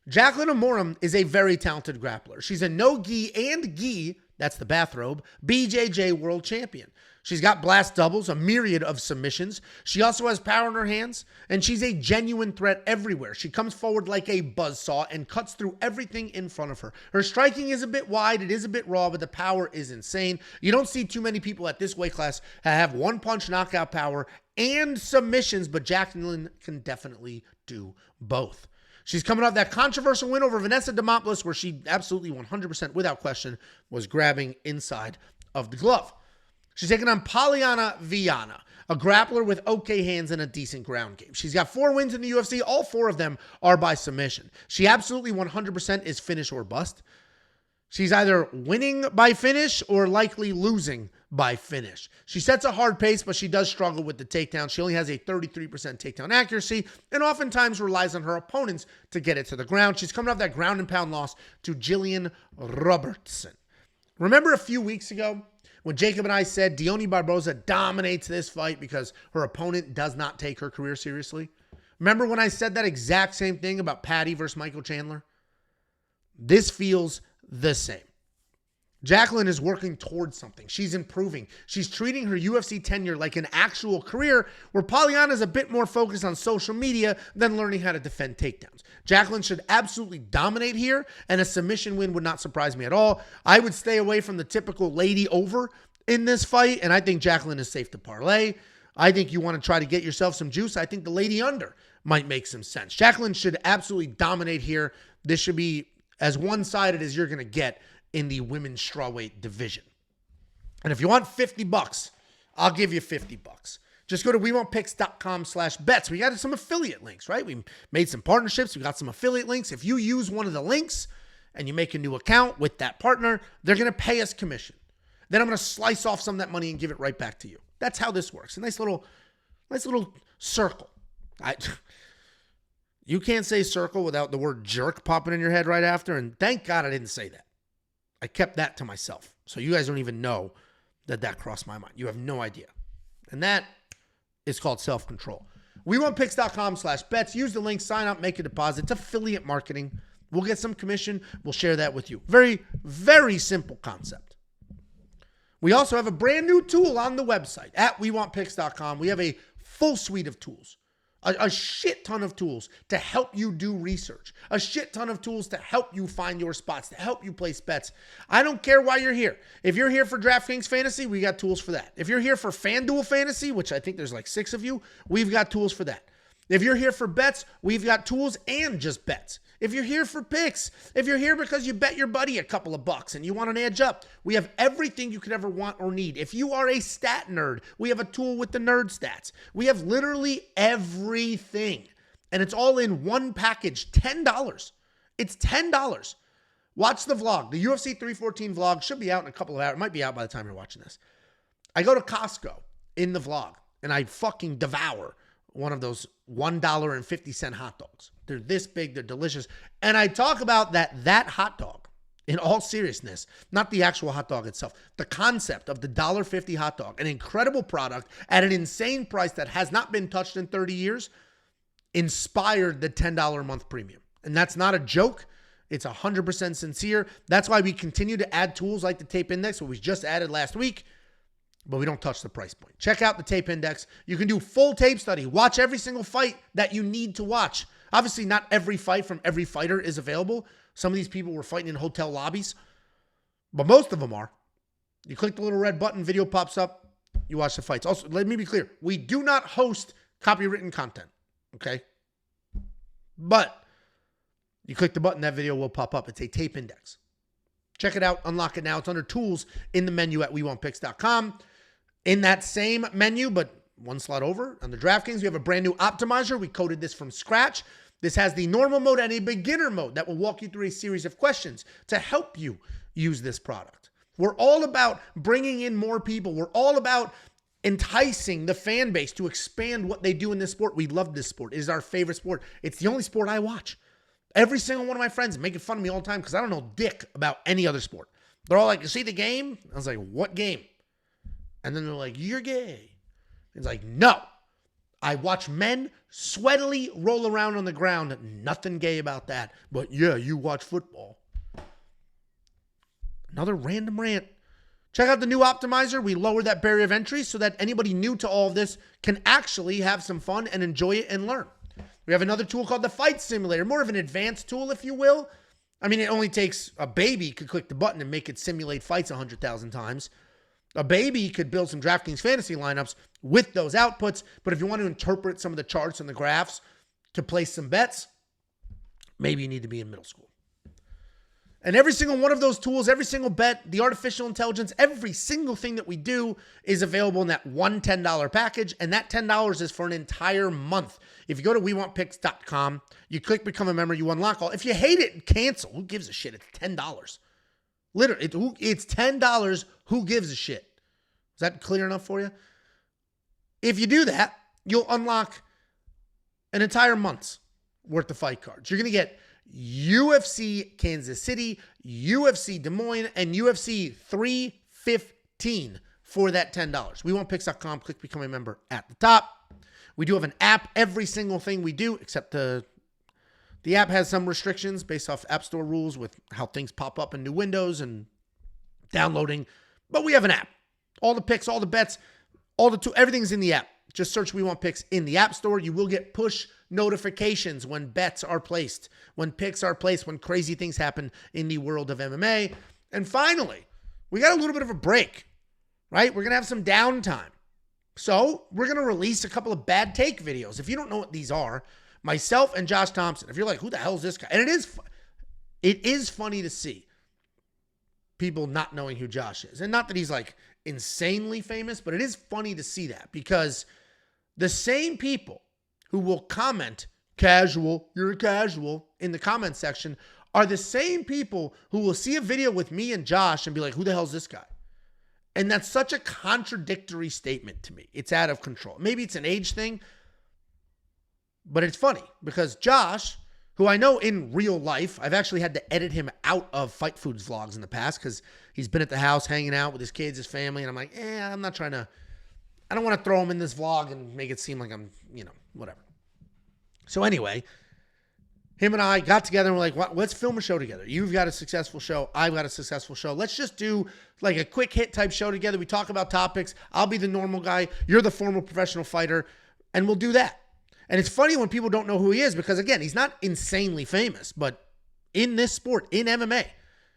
Jaqueline Amorim is a very talented grappler. She's a no-gi and gi, that's the bathrobe, BJJ world champion. She's got blast doubles, a myriad of submissions. She also has power in her hands, and she's a genuine threat everywhere. She comes forward like a buzzsaw and cuts through everything in front of her. Her striking is a bit wide, it is a bit raw, but the power is insane. You don't see too many people at this weight class have one-punch knockout power and submissions, but Jaqueline can definitely do both. She's coming off that controversial win over Vanessa Demopoulos, where she absolutely 100% without question was grabbing inside of the glove. She's taking on Polyana Viana, a grappler with okay hands and a decent ground game. She's got 4 wins in the UFC. All 4 of them are by submission. She absolutely 100% is finish or bust. She's either winning by finish or likely losing by finish. She sets a hard pace, but she does struggle with the takedown. She only has a 33% takedown accuracy and oftentimes relies on her opponents to get it to the ground. She's coming off that ground and pound loss to Jillian Robertson. Remember a few weeks ago when Jacob and I said Deone Barboza dominates this fight because her opponent does not take her career seriously? Remember when I said that exact same thing about Patty versus Michael Chandler? This feels the same. Jaqueline is working towards something. She's improving. She's treating her UFC tenure like an actual career, where Polyana is a bit more focused on social media than learning how to defend takedowns. Jaqueline should absolutely dominate here, and a submission win would not surprise me at all. I would stay away from the typical lady over in this fight, and I think Jaqueline is safe to parlay. I think you want to try to get yourself some juice. I think the lady under might make some sense. Jaqueline should absolutely dominate here. This should be as one-sided as you're going to get in the women's strawweight division. And if you want $50, I'll give you $50. Just go to WeWantPicks.com/bets. We got some affiliate links, right? We made some partnerships. We got some affiliate links. If you use one of the links and you make a new account with that partner, they're going to pay us commission. Then I'm going to slice off some of that money and give it right back to you. That's how this works. A nice little circle. You can't say circle without the word jerk popping in your head right after, and thank God I didn't say that. I kept that to myself. So you guys don't even know that crossed my mind. You have no idea. And that is called self-control. WeWantPicks.com/bets. Use the link, sign up, make a deposit. It's affiliate marketing. We'll get some commission. We'll share that with you. Very, very simple concept. We also have a brand new tool on the website at WeWantPicks.com. We have a full suite of tools. A shit ton of tools to help you do research. A shit ton of tools to help you find your spots, to help you place bets. I don't care why you're here. If you're here for DraftKings Fantasy, we got tools for that. If you're here for FanDuel Fantasy, which I think there's like 6 of you, we've got tools for that. If you're here for bets, we've got tools and just bets. If you're here for picks, if you're here because you bet your buddy a couple of bucks and you want an edge up, we have everything you could ever want or need. If you are a stat nerd, we have a tool with the nerd stats. We have literally everything. And it's all in one package, $10. It's $10. Watch the vlog. The UFC 314 vlog should be out in a couple of hours. It might be out by the time you're watching this. I go to Costco in the vlog and I fucking devour one of those $1.50 hot dogs. They're this big, they're delicious. And I talk about that hot dog, in all seriousness, not the actual hot dog itself, the concept of the $1.50 hot dog, an incredible product at an insane price that has not been touched in 30 years, inspired the $10 a month premium. And that's not a joke. It's 100% sincere. That's why we continue to add tools like the tape index, what we just added last week, but we don't touch the price point. Check out the tape index. You can do full tape study. Watch every single fight that you need to watch. Obviously, not every fight from every fighter is available. Some of these people were fighting in hotel lobbies, but most of them are. You click the little red button, video pops up, you watch the fights. Also, let me be clear. We do not host copywritten content, okay? But you click the button, that video will pop up. It's a tape index. Check it out. Unlock it now. It's under tools in the menu at WeWantPicks.com. In that same menu, but one slot over, on the DraftKings, we have a brand new optimizer. We coded this from scratch. This has the normal mode and a beginner mode that will walk you through a series of questions to help you use this product. We're all about bringing in more people. We're all about enticing the fan base to expand what they do in this sport. We love this sport. It is our favorite sport. It's the only sport I watch. Every single one of my friends making fun of me all the time because I don't know dick about any other sport. They're all like, you see the game? I was like, what game? And then they're like, you're gay. It's like, no. I watch men sweatily roll around on the ground. Nothing gay about that. But yeah, you watch football. Another random rant. Check out the new optimizer. We lowered that barrier of entry so that anybody new to all of this can actually have some fun and enjoy it and learn. We have another tool called the Fight Simulator, more of an advanced tool, if you will. I mean, it only takes a baby could click the button and make it simulate fights 100,000 times. A baby could build some DraftKings fantasy lineups with those outputs, but if you want to interpret some of the charts and the graphs to place some bets, maybe you need to be in middle school. And every single one of those tools, every single bet, the artificial intelligence, every single thing that we do is available in that one $10 package, and that $10 is for an entire month. If you go to WeWantPicks.com, you click Become a Member, you unlock all. If you hate it, cancel. Who gives a shit? It's $10. Literally, it's $10. Who gives a shit? Is that clear enough for you? If you do that, you'll unlock an entire month's worth of fight cards. You're going to get UFC Kansas City, UFC Des Moines, and UFC 315 for that $10. WeWantPicks.com. Click Become a Member at the top. We do have an app. Every single thing we do, except the app has some restrictions based off App Store rules with how things pop up in new windows and downloading, but we have an app. All the picks, all the bets, everything's in the app. Just search We Want Picks in the App Store. You will get push notifications when bets are placed, when picks are placed, when crazy things happen in the world of MMA. And finally, we got a little bit of a break, right? We're going to have some downtime. So we're going to release a couple of bad take videos. If you don't know what these are, myself and Josh Thompson, if you're like, who the hell is this guy? And it is funny to see people not knowing who Josh is. And not that he's like insanely famous, but it is funny to see that because the same people who will comment casual, you're a casual in the comment section are the same people who will see a video with me and Josh and be like, who the hell is this guy? And that's such a contradictory statement to me. It's out of control. Maybe it's an age thing, but it's funny because Josh, who I know in real life, I've actually had to edit him out of Fight Foods vlogs in the past because he's been at the house hanging out with his kids, his family, and I'm like, I don't want to throw him in this vlog and make it seem like I'm, whatever. So anyway, him and I got together and we're like, let's film a show together. You've got a successful show. I've got a successful show. Let's just do like a quick hit type show together. We talk about topics. I'll be the normal guy. You're the former professional fighter. And we'll do that. And it's funny when people don't know who he is because, again, he's not insanely famous. But in this sport, in MMA,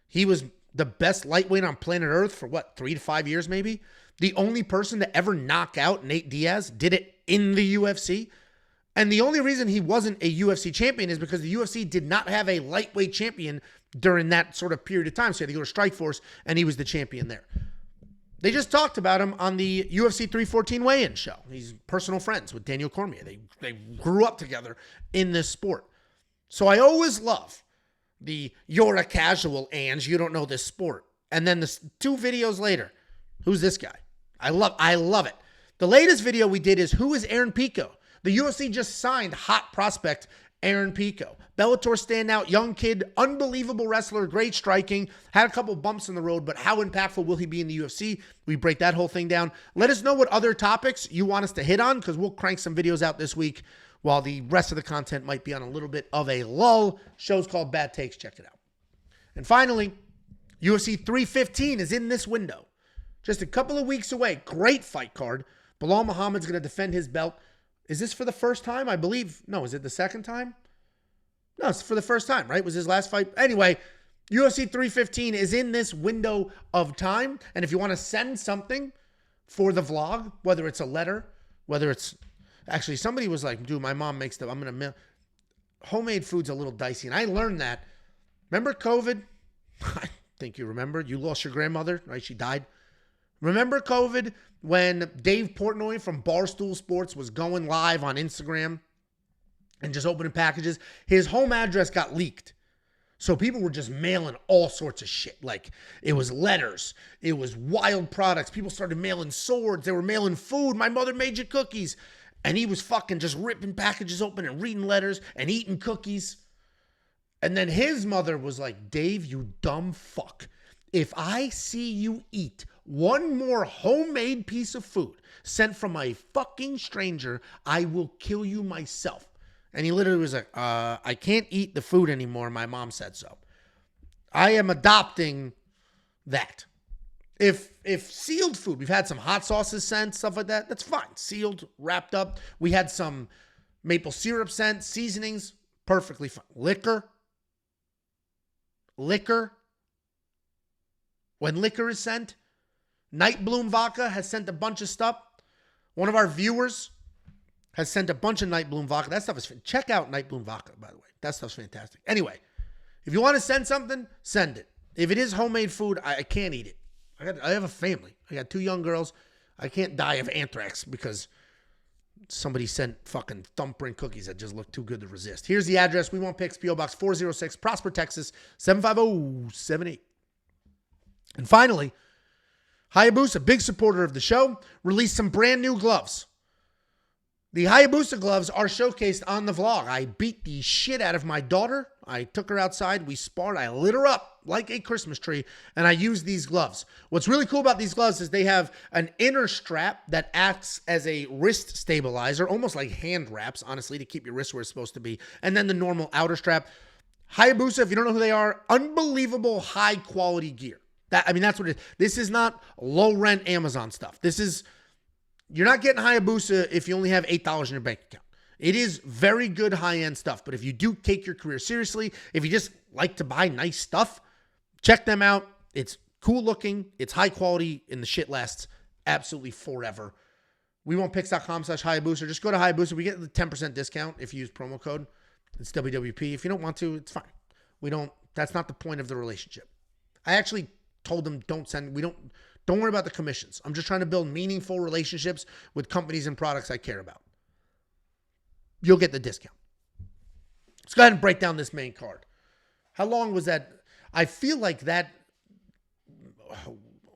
he was the best lightweight on planet Earth for 3 to 5 years maybe. The only person to ever knock out Nate Diaz did it in the UFC. And the only reason he wasn't a UFC champion is because the UFC did not have a lightweight champion during that sort of period of time. So he had to go to Strikeforce, and he was the champion there. They just talked about him on the UFC 314 weigh-in show. He's personal friends with Daniel Cormier. They grew up together in this sport. So I always love the you're a casual, Ange, you don't know this sport. And then the 2 videos later, who's this guy? I love it. The latest video we did is who is Aaron Pico? The UFC just signed hot prospect Aaron Pico. Bellator standout, young kid, unbelievable wrestler, great striking, had a couple bumps in the road, but how impactful will he be in the UFC? We break that whole thing down. Let us know what other topics you want us to hit on because we'll crank some videos out this week while the rest of the content might be on a little bit of a lull. Show's called Bad Takes. Check it out. And finally, UFC 315 is in this window. Just a couple of weeks away. Great fight card. Bilal Muhammad's going to defend his belt. Is this for the first time? I believe. No, is it the second time? No, it's for the first time, right? Was his last fight? Anyway, UFC 315 is in this window of time. And if you want to send something for the vlog, whether it's a letter, whether it's... Actually, somebody was like, dude, my mom makes I'm going to... Homemade food's a little dicey. And I learned that. Remember COVID? I think you remember. You lost your grandmother, right? She died. Remember COVID when Dave Portnoy from Barstool Sports was going live on Instagram and just opening packages? His home address got leaked. So people were just mailing all sorts of shit. Like it was letters. It was wild products. People started mailing swords. They were mailing food. My mother made you cookies. And he was fucking just ripping packages open and reading letters and eating cookies. And then his mother was like, Dave, you dumb fuck. If I see you eat one more homemade piece of food sent from a fucking stranger, I will kill you myself. And he literally was like, I can't eat the food anymore. My mom said so. I am adopting that. If sealed food, we've had some hot sauces sent, stuff like that, that's fine. Sealed, wrapped up. We had some maple syrup sent, seasonings, perfectly fine. Liquor. When liquor is sent, Night Bloom Vodka has sent a bunch of stuff. One of our viewers has sent a bunch of Night Bloom Vodka. That stuff is... Check out Night Bloom Vodka, by the way. That stuff's fantastic. Anyway, if you want to send something, send it. If it is homemade food, I can't eat it. I have a family. I got 2 young girls. I can't die of anthrax because somebody sent fucking thumbprint cookies that just look too good to resist. Here's the address. We Want Picks, P.O. Box 406, Prosper, Texas, 75078. And finally, Hayabusa, big supporter of the show, released some brand new gloves. The Hayabusa gloves are showcased on the vlog. I beat the shit out of my daughter. I took her outside. We sparred. I lit her up like a Christmas tree, and I used these gloves. What's really cool about these gloves is they have an inner strap that acts as a wrist stabilizer, almost like hand wraps, honestly, to keep your wrist where it's supposed to be, and then the normal outer strap. Hayabusa, if you don't know who they are, unbelievable high-quality gear. That's what it is. This is not low-rent Amazon stuff. You're not getting Hayabusa if you only have $8 in your bank account. It is very good high-end stuff, but if you do take your career seriously, if you just like to buy nice stuff, check them out. It's cool looking, it's high quality, and the shit lasts absolutely forever. WeWantPicks.com/Hayabusa. Just go to Hayabusa. We get the 10% discount if you use promo code. It's WWP. If you don't want to, it's fine. That's not the point of the relationship. I actually told them don't worry about the commissions. I'm just trying to build meaningful relationships with companies and products I care about. You'll get the discount. Let's go ahead and break down this main card. How long was that? I feel like that,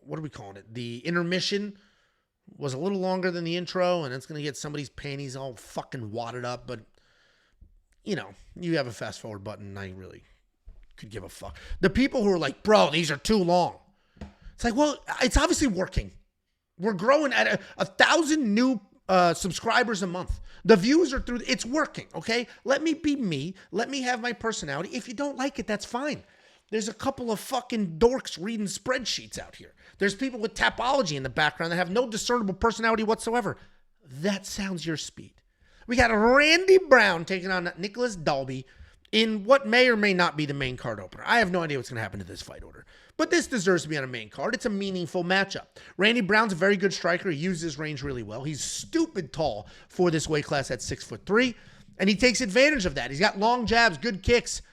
what are we calling it? The intermission was a little longer than the intro, and it's going to get somebody's panties all fucking wadded up, but you have a fast forward button, and I really could give a fuck. The people who are like, bro, these are too long. It's like, well, it's obviously working. We're growing at 1,000 new subscribers a month. The views are through. It's working, okay? Let me be me. Let me have my personality. If you don't like it, that's fine. There's a couple of fucking dorks reading spreadsheets out here. There's people with Tapology in the background that have no discernible personality whatsoever. That sounds your speed. We got Randy Brown taking on Nicolas Dalby in what may or may not be the main card opener. I have no idea what's going to happen to this fight order. But this deserves to be on a main card. It's a meaningful matchup. Randy Brown's a very good striker. He uses his range really well. He's stupid tall for this weight class at 6'3", and he takes advantage of that. He's got long jabs, good kicks.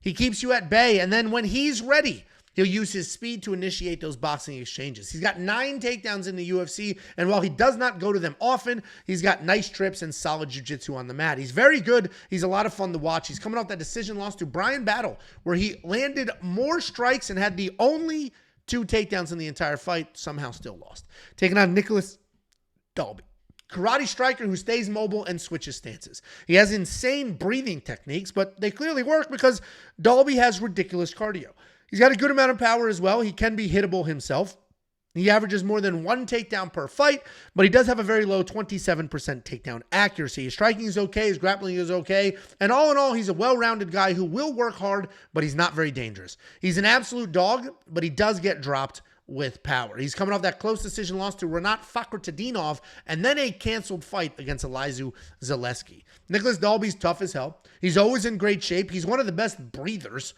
He keeps you at bay, and then when he's ready, he'll use his speed to initiate those boxing exchanges. He's got 9 takedowns in the UFC, and while he does not go to them often, he's got nice trips and solid jiu-jitsu on the mat. He's very good. He's a lot of fun to watch. He's coming off that decision loss to Brian Battle, where he landed more strikes and had the only 2 takedowns in the entire fight, somehow still lost. Taking on Nicolas Dalby. Karate striker who stays mobile and switches stances. He has insane breathing techniques, but they clearly work because Dalby has ridiculous cardio. He's got a good amount of power as well. He can be hittable himself. He averages more than 1 takedown per fight, but he does have a very low 27% takedown accuracy. His striking is okay. His grappling is okay. And all in all, he's a well-rounded guy who will work hard, but he's not very dangerous. He's an absolute dog, but he does get dropped with power. He's coming off that close decision loss to Renat Fakhretdinov and then a canceled fight against Elizu Zaleski. Nicolas Dalby's tough as hell. He's always in great shape. He's one of the best breathers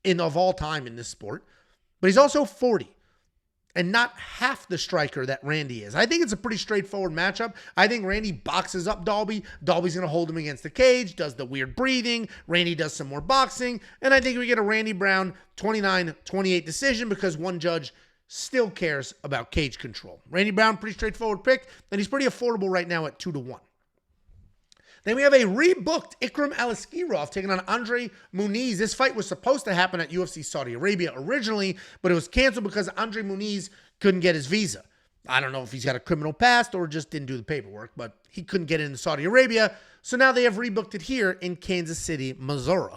of all time in this sport. But he's also 40 and not half the striker that Randy is. I think it's a pretty straightforward matchup. I think Randy boxes up Dalby. Dalby's going to hold him against the cage, does the weird breathing. Randy does some more boxing. And I think we get a Randy Brown 29-28 decision because one judge still cares about cage control. Randy Brown, pretty straightforward pick, and he's pretty affordable right now at 2-1. Then we have a rebooked Ikram Aliskerov taking on Andre Muniz. This fight was supposed to happen at UFC Saudi Arabia originally, but it was canceled because Andre Muniz couldn't get his visa. I don't know if he's got a criminal past or just didn't do the paperwork, but he couldn't get into Saudi Arabia, so now they have rebooked it here in Kansas City, Missouri.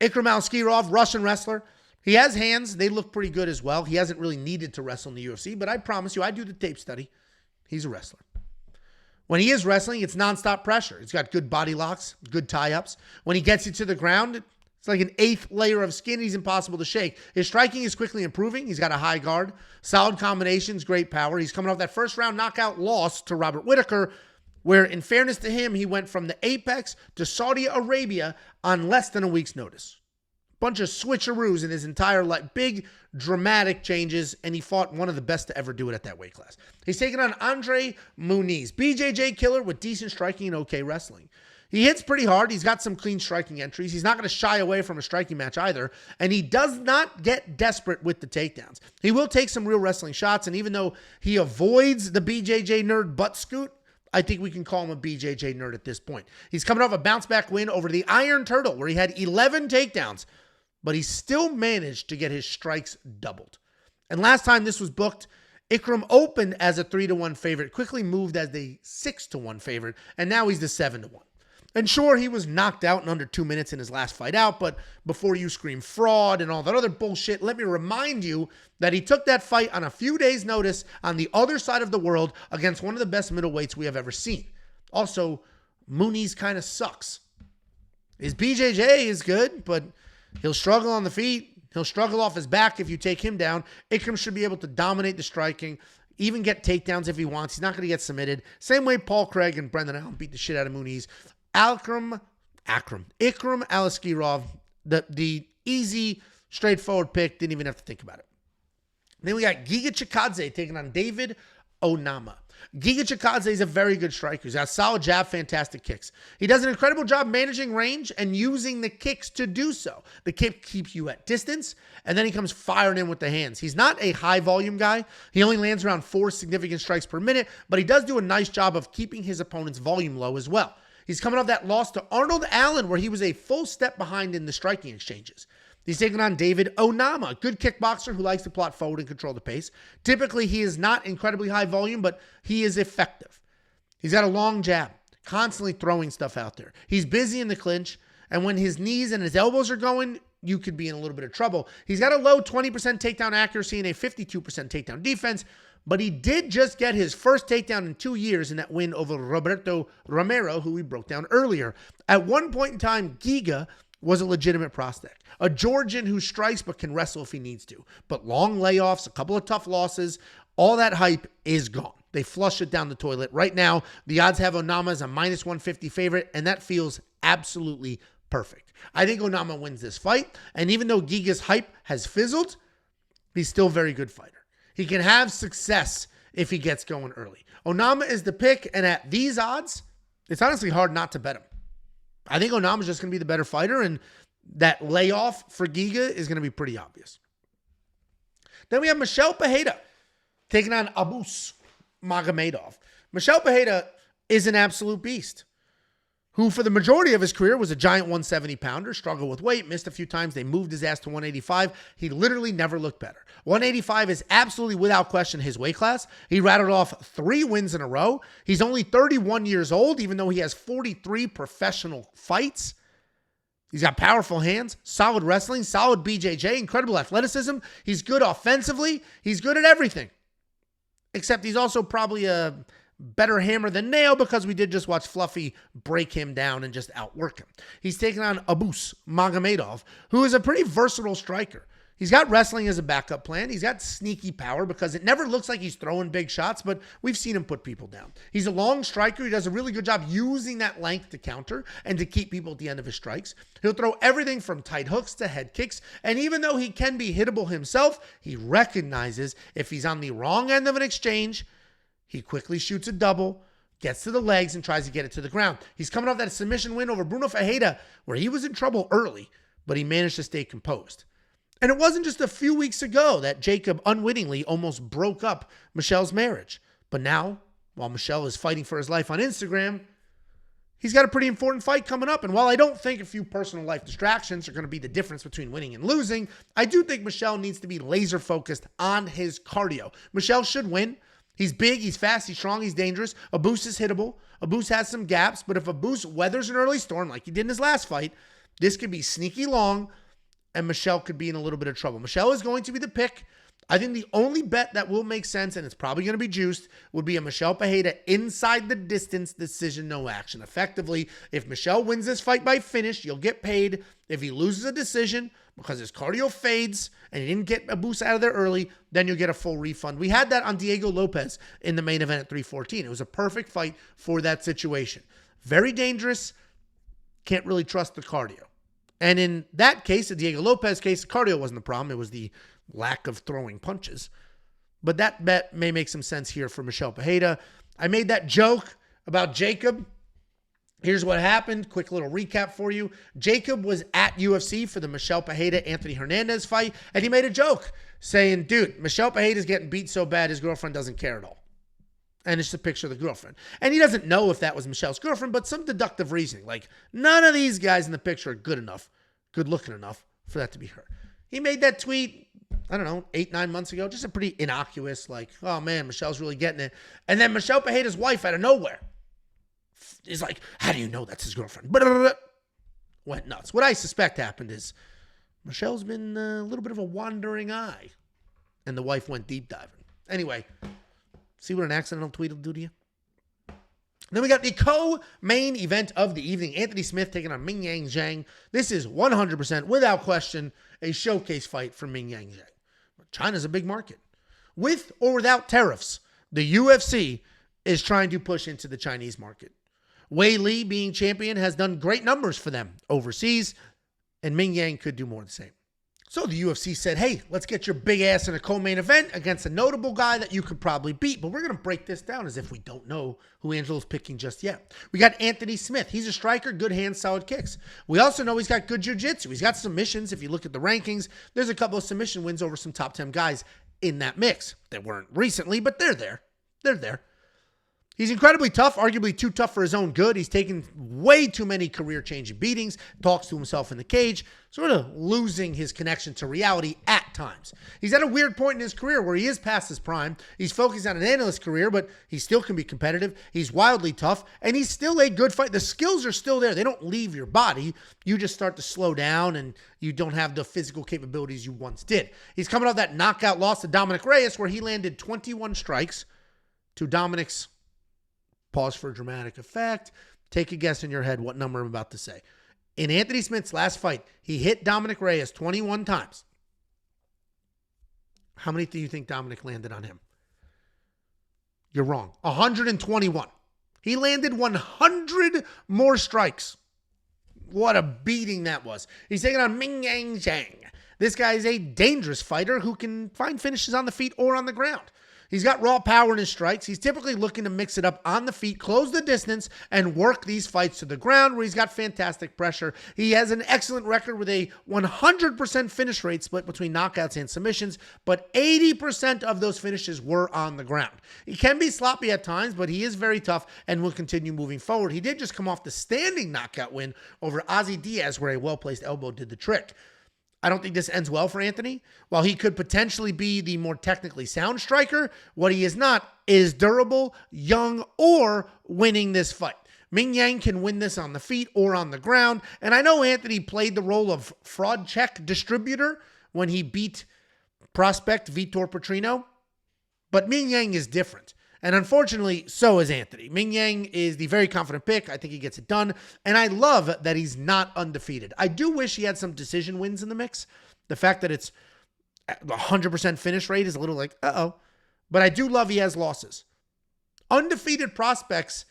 Ikram Aliskerov, Russian wrestler. He has hands. They look pretty good as well. He hasn't really needed to wrestle in the UFC, but I promise you, I do the tape study. He's a wrestler. When he is wrestling, it's nonstop pressure. He's got good body locks, good tie-ups. When he gets you to the ground, it's like an 8th layer of skin. He's impossible to shake. His striking is quickly improving. He's got a high guard, solid combinations, great power. He's coming off that first-round knockout loss to Robert Whittaker, where, in fairness to him, he went from the Apex to Saudi Arabia on less than a week's notice. Bunch of switcheroos in his entire life. Big, dramatic changes, and he fought one of the best to ever do it at that weight class. He's taking on Andre Muniz. BJJ killer with decent striking and okay wrestling. He hits pretty hard. He's got some clean striking entries. He's not going to shy away from a striking match either, and he does not get desperate with the takedowns. He will take some real wrestling shots, and even though he avoids the BJJ nerd butt scoot, I think we can call him a BJJ nerd at this point. He's coming off a bounce-back win over the Iron Turtle, where he had 11 takedowns, but he still managed to get his strikes doubled. And last time this was booked, Ikram opened as a 3-1 favorite, quickly moved as the 6-1 favorite, and now he's the 7-1. And sure, he was knocked out in under 2 minutes in his last fight out, but before you scream fraud and all that other bullshit, let me remind you that he took that fight on a few days' notice on the other side of the world against one of the best middleweights we have ever seen. Also, Muniz kind of sucks. His BJJ is good, but he'll struggle on the feet. He'll struggle off his back if you take him down. Ikram should be able to dominate the striking, even get takedowns if he wants. He's not going to get submitted. Same way Paul Craig and Brendan Allen beat the shit out of Muniz. Ikram Aliskerov, the easy, straightforward pick. Didn't even have to think about it. Then we got Giga Chikadze taking on David Onama. Giga Chikadze is a very good striker. He's got solid jab, fantastic kicks. He does an incredible job managing range and using the kicks to do so. The kick keeps you at distance, and then he comes firing in with the hands. He's not a high-volume guy. He only lands around 4 significant strikes per minute, but he does do a nice job of keeping his opponent's volume low as well. He's coming off that loss to Arnold Allen, where he was a full step behind in the striking exchanges. He's taking on David Onama, a good kickboxer who likes to plot forward and control the pace. Typically, he is not incredibly high volume, but he is effective. He's got a long jab, constantly throwing stuff out there. He's busy in the clinch, and when his knees and his elbows are going, you could be in a little bit of trouble. He's got a low 20% takedown accuracy and a 52% takedown defense, but he did just get his first takedown in 2 years in that win over Roberto Romero, who we broke down earlier. At one point in time, Giga was a legitimate prospect. A Georgian who strikes but can wrestle if he needs to. But long layoffs, a couple of tough losses, all that hype is gone. They flush it down the toilet. Right now, the odds have Onama as a minus 150 favorite, and that feels absolutely perfect. I think Onama wins this fight, and even though Giga's hype has fizzled, he's still a very good fighter. He can have success if he gets going early. Onama is the pick, and at these odds, it's honestly hard not to bet him. I think Onama's just going to be the better fighter, and that layoff for Giga is going to be pretty obvious. Then we have Michel Pereira taking on Abus Magomedov. Michel Pereira is an absolute beast, who for the majority of his career was a giant 170-pounder, struggled with weight, missed a few times. They moved his ass to 185. He literally never looked better. 185 is absolutely, without question, his weight class. He rattled off 3 wins in a row. He's only 31 years old, even though he has 43 professional fights. He's got powerful hands, solid wrestling, solid BJJ, incredible athleticism. He's good offensively. He's good at everything. Except he's also probably a better hammer than nail, because we did just watch Fluffy break him down and just outwork him. He's taking on Abus Magomedov, who is a pretty versatile striker. He's got wrestling as a backup plan. He's got sneaky power, because it never looks like he's throwing big shots, but we've seen him put people down. He's a long striker. He does a really good job using that length to counter and to keep people at the end of his strikes. He'll throw everything from tight hooks to head kicks, and even though he can be hittable himself, he recognizes if he's on the wrong end of an exchange, he quickly shoots a double, gets to the legs, and tries to get it to the ground. He's coming off that submission win over Bruno Ferreira, where he was in trouble early, but he managed to stay composed. And it wasn't just a few weeks ago that Jacob unwittingly almost broke up Michelle's marriage. But now, while Michel is fighting for his life on Instagram, he's got a pretty important fight coming up. And while I don't think a few personal life distractions are going to be the difference between winning and losing, I do think Michel needs to be laser focused on his cardio. Michel should win. He's big, he's fast, he's strong, he's dangerous. Abus is hittable. Abus has some gaps, but if Abus weathers an early storm like he did in his last fight, this could be sneaky long, and Michel could be in a little bit of trouble. Michel is going to be the pick. I think the only bet that will make sense, and it's probably going to be juiced, would be a Michel Pereira inside the distance decision, no action. Effectively, if Michel wins this fight by finish, you'll get paid. If he loses a decision because his cardio fades and he didn't get Abus out of there early, then you'll get a full refund. We had that on Diego Lopez in the main event at 314. It was a perfect fight for that situation. Very dangerous. Can't really trust the cardio. And in that case, the Diego Lopez case, the cardio wasn't the problem. It was the lack of throwing punches. But that bet may make some sense here for Michel Pereira. I made that joke about Jacob. Here's what happened. Quick little recap for you. Jacob was at UFC for the Michel Pereira-Anthony Hernandez fight, and he made a joke saying, dude, Michel Pereira's getting beat so bad his girlfriend doesn't care at all. And it's just a picture of the girlfriend. And he doesn't know if that was Michel's girlfriend, but some deductive reasoning. Like, none of these guys in the picture are good enough, good looking enough for that to be her. He made that tweet, I don't know, 8-9 months ago. Just a pretty innocuous, like, oh man, Michel's really getting it. And then Michel Pereira's wife out of nowhere is like, how do you know that's his girlfriend? Went nuts. What I suspect happened is Michel's been a little bit of a wandering eye. And the wife went deep diving. Anyway, see what an accidental tweet will do to you? Then we got the co-main event of the evening. Anthony Smith taking on Ming Yang Zhang. This is 100%, without question, a showcase fight for Ming Yang Zhang. China's a big market. With or without tariffs, the UFC is trying to push into the Chinese market. Wei Li, being champion, has done great numbers for them overseas, and Ming Yang could do more of the same. So the UFC said, hey, let's get your big ass in a co-main event against a notable guy that you could probably beat. But we're going to break this down as if we don't know who Angelo's picking just yet. We got Anthony Smith. He's a striker, good hands, solid kicks. We also know he's got good jiu-jitsu. He's got submissions. If you look at the rankings, there's a couple of submission wins over some top 10 guys in that mix. They weren't recently, but they're there. They're there. He's incredibly tough, arguably too tough for his own good. He's taken way too many career-changing beatings, talks to himself in the cage, sort of losing his connection to reality at times. He's at a weird point in his career where he is past his prime. He's focused on an analyst career, but he still can be competitive. He's wildly tough, and he's still a good fighter. The skills are still there. They don't leave your body. You just start to slow down, and you don't have the physical capabilities you once did. He's coming off that knockout loss to Dominic Reyes, where he landed 21 strikes to Dominic's. Pause for dramatic effect. Take a guess in your head what number I'm about to say. In Anthony Smith's last fight, he hit Dominic Reyes 21 times. How many do you think Dominic landed on him? You're wrong. 121. He landed 100 more strikes. What a beating that was. He's taking on Ming Yang Zhang. This guy is a dangerous fighter who can find finishes on the feet or on the ground. He's got raw power in his strikes. He's typically looking to mix it up on the feet, close the distance, and work these fights to the ground where he's got fantastic pressure. He has an excellent record with a 100% finish rate split between knockouts and submissions, but 80% of those finishes were on the ground. He can be sloppy at times, but he is very tough and will continue moving forward. He did just come off the standing knockout win over Ozzy Diaz, where a well-placed elbow did the trick. I don't think this ends well for Anthony. While he could potentially be the more technically sound striker, what he is not is durable, young, or winning this fight. Ming Yang can win this on the feet or on the ground, and I know Anthony played the role of fraud check distributor when he beat prospect Vitor Petrino, but Ming Yang is different. And unfortunately, so is Anthony. Ming Yang is the very confident pick. I think he gets it done. And I love that he's not undefeated. I do wish he had some decision wins in the mix. The fact that it's 100% finish rate is a little like, uh-oh. But I do love he has losses. Undefeated prospects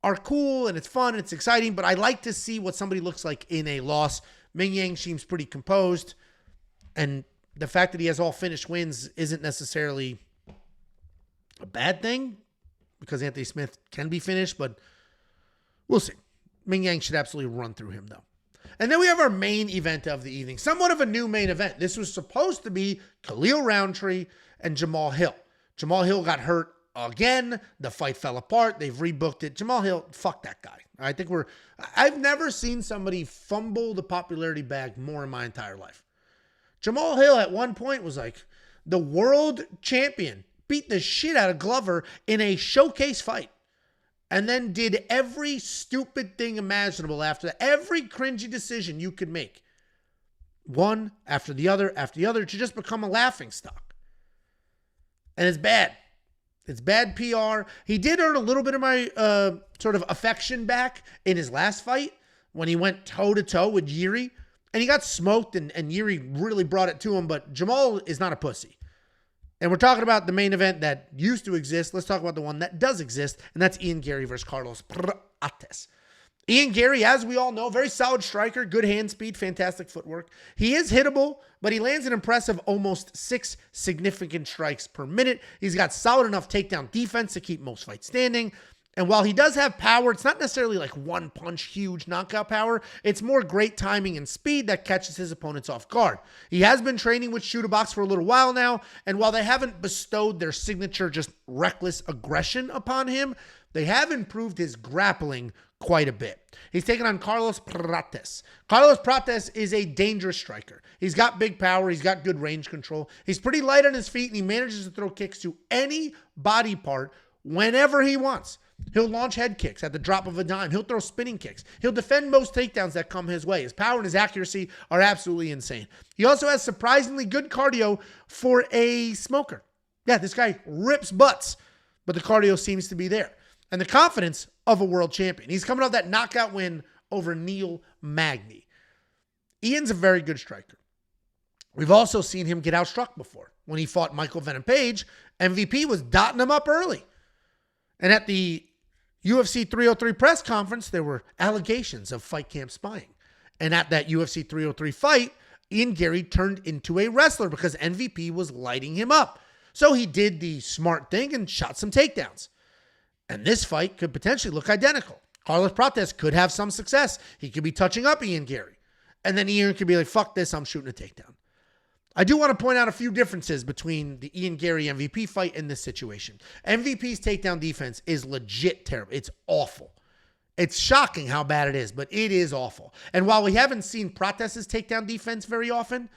are cool and it's fun and it's exciting, but I like to see what somebody looks like in a loss. Ming Yang seems pretty composed. And the fact that he has all finished wins isn't necessarily a bad thing because Anthony Smith can be finished, but we'll see. Ming Yang should absolutely run through him, though. And then we have our main event of the evening, somewhat of a new main event. This was supposed to be Khalil Roundtree and Jamal Hill. Jamal Hill got hurt again. The fight fell apart. They've rebooked it. Jamal Hill, fuck that guy. I've never seen somebody fumble the popularity bag more in my entire life. Jamal Hill at one point was like the world champion. Beat the shit out of Glover in a showcase fight. And then did every stupid thing imaginable after that. Every cringy decision you could make. One after the other to just become a laughingstock. And it's bad. It's bad PR. He did earn a little bit of my sort of affection back in his last fight when he went toe-to-toe with Yuri. And he got smoked and Yuri really brought it to him. But Jamal is not a pussy. And we're talking about the main event that used to exist. Let's talk about the one that does exist, and that's Ian Garry versus Carlos Prates. Ian Garry, as we all know, very solid striker, good hand speed, fantastic footwork. He is hittable, but he lands an impressive almost 6 significant strikes per minute. He's got solid enough takedown defense to keep most fights standing. And while he does have power, it's not necessarily like one punch, huge knockout power. It's more great timing and speed that catches his opponents off guard. He has been training with Shooter Box for a little while now, and while they haven't bestowed their signature just reckless aggression upon him, they have improved his grappling quite a bit. He's taken on Carlos Prates. Carlos Prates is a dangerous striker. He's got big power. He's got good range control. He's pretty light on his feet, and he manages to throw kicks to any body part whenever he wants. He'll launch head kicks at the drop of a dime. He'll throw spinning kicks. He'll defend most takedowns that come his way. His power and his accuracy are absolutely insane. He also has surprisingly good cardio for a smoker. Yeah, this guy rips butts, but the cardio seems to be there. and the confidence of a world champion. He's coming off that knockout win over Neil Magny. Ian's a very good striker. We've also seen him get outstruck before. When he fought Michael Venom Page, MVP was dotting him up early. And at the UFC 303 press conference, there were allegations of fight camp spying. And at that UFC 303 fight, Ian Garry turned into a wrestler because MVP was lighting him up. So he did the smart thing and shot some takedowns. And this fight could potentially look identical. Carlos Prates could have some success. He could be touching up Ian Garry. And then Ian could be like, fuck this, I'm shooting a takedown. I do want to point out a few differences between the Ian Garry MVP fight and this situation. MVP's takedown defense is legit terrible. It's awful. It's shocking how bad it is, but it is awful. And while we haven't seen Prates' takedown defense very often,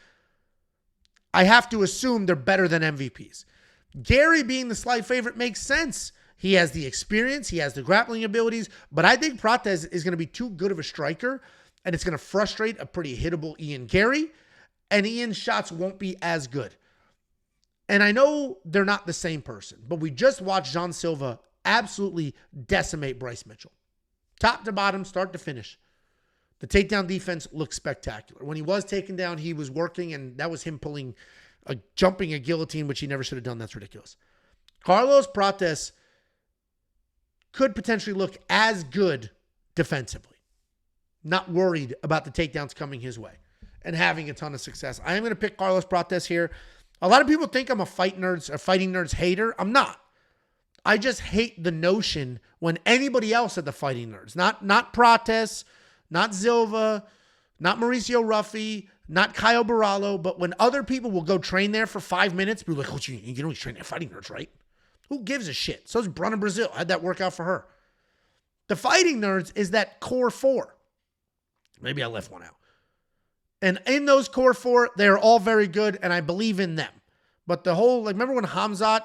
I have to assume they're better than MVP's. Garry being the slight favorite makes sense. He has the experience, he has the grappling abilities, but I think Prates is going to be too good of a striker, and it's going to frustrate a pretty hittable Ian Garry, and Ian's shots won't be as good. And I know they're not the same person, but we just watched Jean Silva absolutely decimate Bryce Mitchell. Top to bottom, start to finish. The takedown defense looks spectacular. When he was taken down, he was working, and that was him jumping a guillotine, which he never should have done. That's ridiculous. Carlos Prates could potentially look as good defensively. Not worried about the takedowns coming his way and having a ton of success. I am going to pick Carlos Prates here. A lot of people think I'm a Fighting Nerds hater. I'm not. I just hate the notion when anybody else at the Fighting Nerds, not Prates, not Silva, not Mauricio Ruffy, not Kyle Barallo, but when other people will go train there for 5 minutes, be like, oh, you know he's training at Fighting Nerds, right? Who gives a shit? So is Bruna Brazil. I had that workout for her. The Fighting Nerds is that core four. Maybe I left one out. And in those core four, they're all very good, and I believe in them. But the whole, remember when Hamzat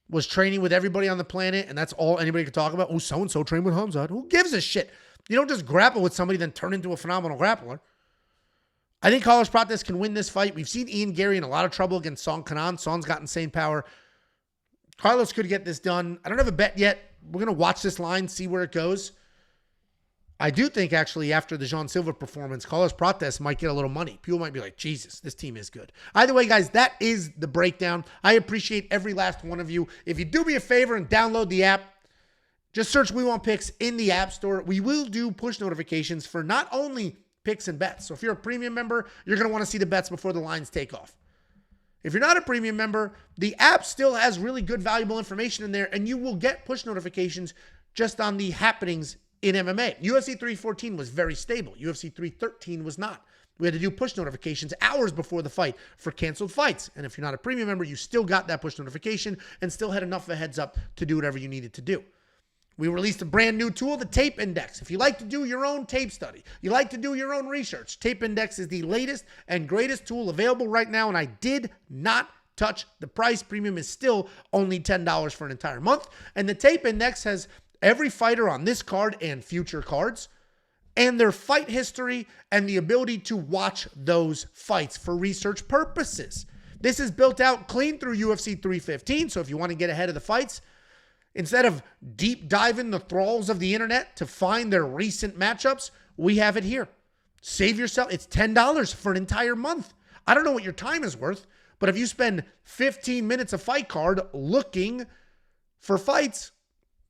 was training with everybody on the planet, and that's all anybody could talk about? Oh, so-and-so trained with Hamzat. Who gives a shit? You don't just grapple with somebody, then turn into a phenomenal grappler. I think Carlos Prates can win this fight. We've seen Ian Garry in a lot of trouble against Song Kanan. Song's got insane power. Carlos could get this done. I don't have a bet yet. We're going to watch this line, see where it goes. I do think, actually, after the Jean Silva performance, Carlos Prates might get a little money. People might be like, Jesus, this team is good. Either way, guys, that is the breakdown. I appreciate every last one of you. If you do me a favor and download the app, just search We Want Picks in the App Store. We will do push notifications for not only picks and bets. So if you're a premium member, you're going to want to see the bets before the lines take off. If you're not a premium member, the app still has really good, valuable information in there, and you will get push notifications just on the happenings in MMA. UFC 314 was very stable. UFC 313 was not. We had to do push notifications hours before the fight for canceled fights. And if you're not a premium member, you still got that push notification and still had enough of a heads up to do whatever you needed to do. We released a brand new tool, the Tape Index. If you like to do your own tape study, you like to do your own research, Tape Index is the latest and greatest tool available right now, and I did not touch the price. Premium is still only $10 for an entire month. And the Tape Index has every fighter on this card and future cards, and their fight history and the ability to watch those fights for research purposes. This is built out clean through UFC 315, so if you want to get ahead of the fights, instead of deep diving the thralls of the internet to find their recent matchups, we have it here. Save yourself. It's $10 for an entire month. I don't know what your time is worth, but if you spend 15 minutes a fight card looking for fights,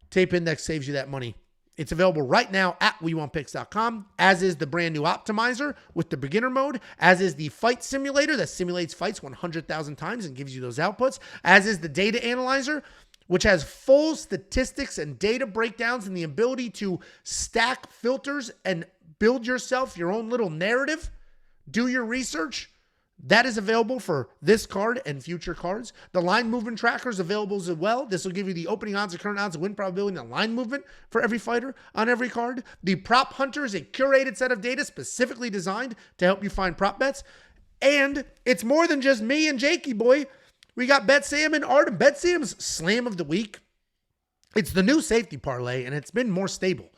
Tape Index saves you that money. It's available right now at WeWantPicks.com, as is the brand new Optimizer with the beginner mode, as is the Fight Simulator that simulates fights 100,000 times and gives you those outputs, as is the Data Analyzer, which has full statistics and data breakdowns and the ability to stack filters and build yourself your own little narrative, do your research. That is available for this card and future cards. The line movement tracker is available as well. This will give you the opening odds, the current odds, the win probability, and the line movement for every fighter on every card. The Prop Hunter is a curated set of data specifically designed to help you find prop bets. And it's more than just me and Jakey, boy. We got Bet Sam and Artem. Bet Sam's Slam of the Week. It's the new safety parlay, and it's been more stable.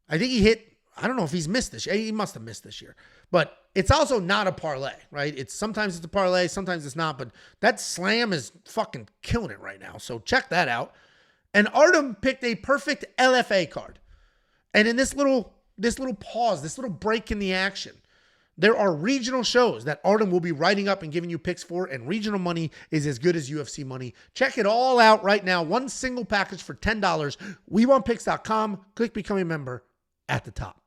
I think he hit, I don't know if he's missed this year. He must have missed this year. But it's also not a parlay, right? Sometimes it's a parlay, sometimes it's not. But that Slam is fucking killing it right now. So check that out. And Artem picked a perfect LFA card. And in this little pause, this little break in the action, there are regional shows that Artem will be writing up and giving you picks for, and regional money is as good as UFC money. Check it all out right now. One single package for $10. WeWantPicks.com. Click Become a Member at the top.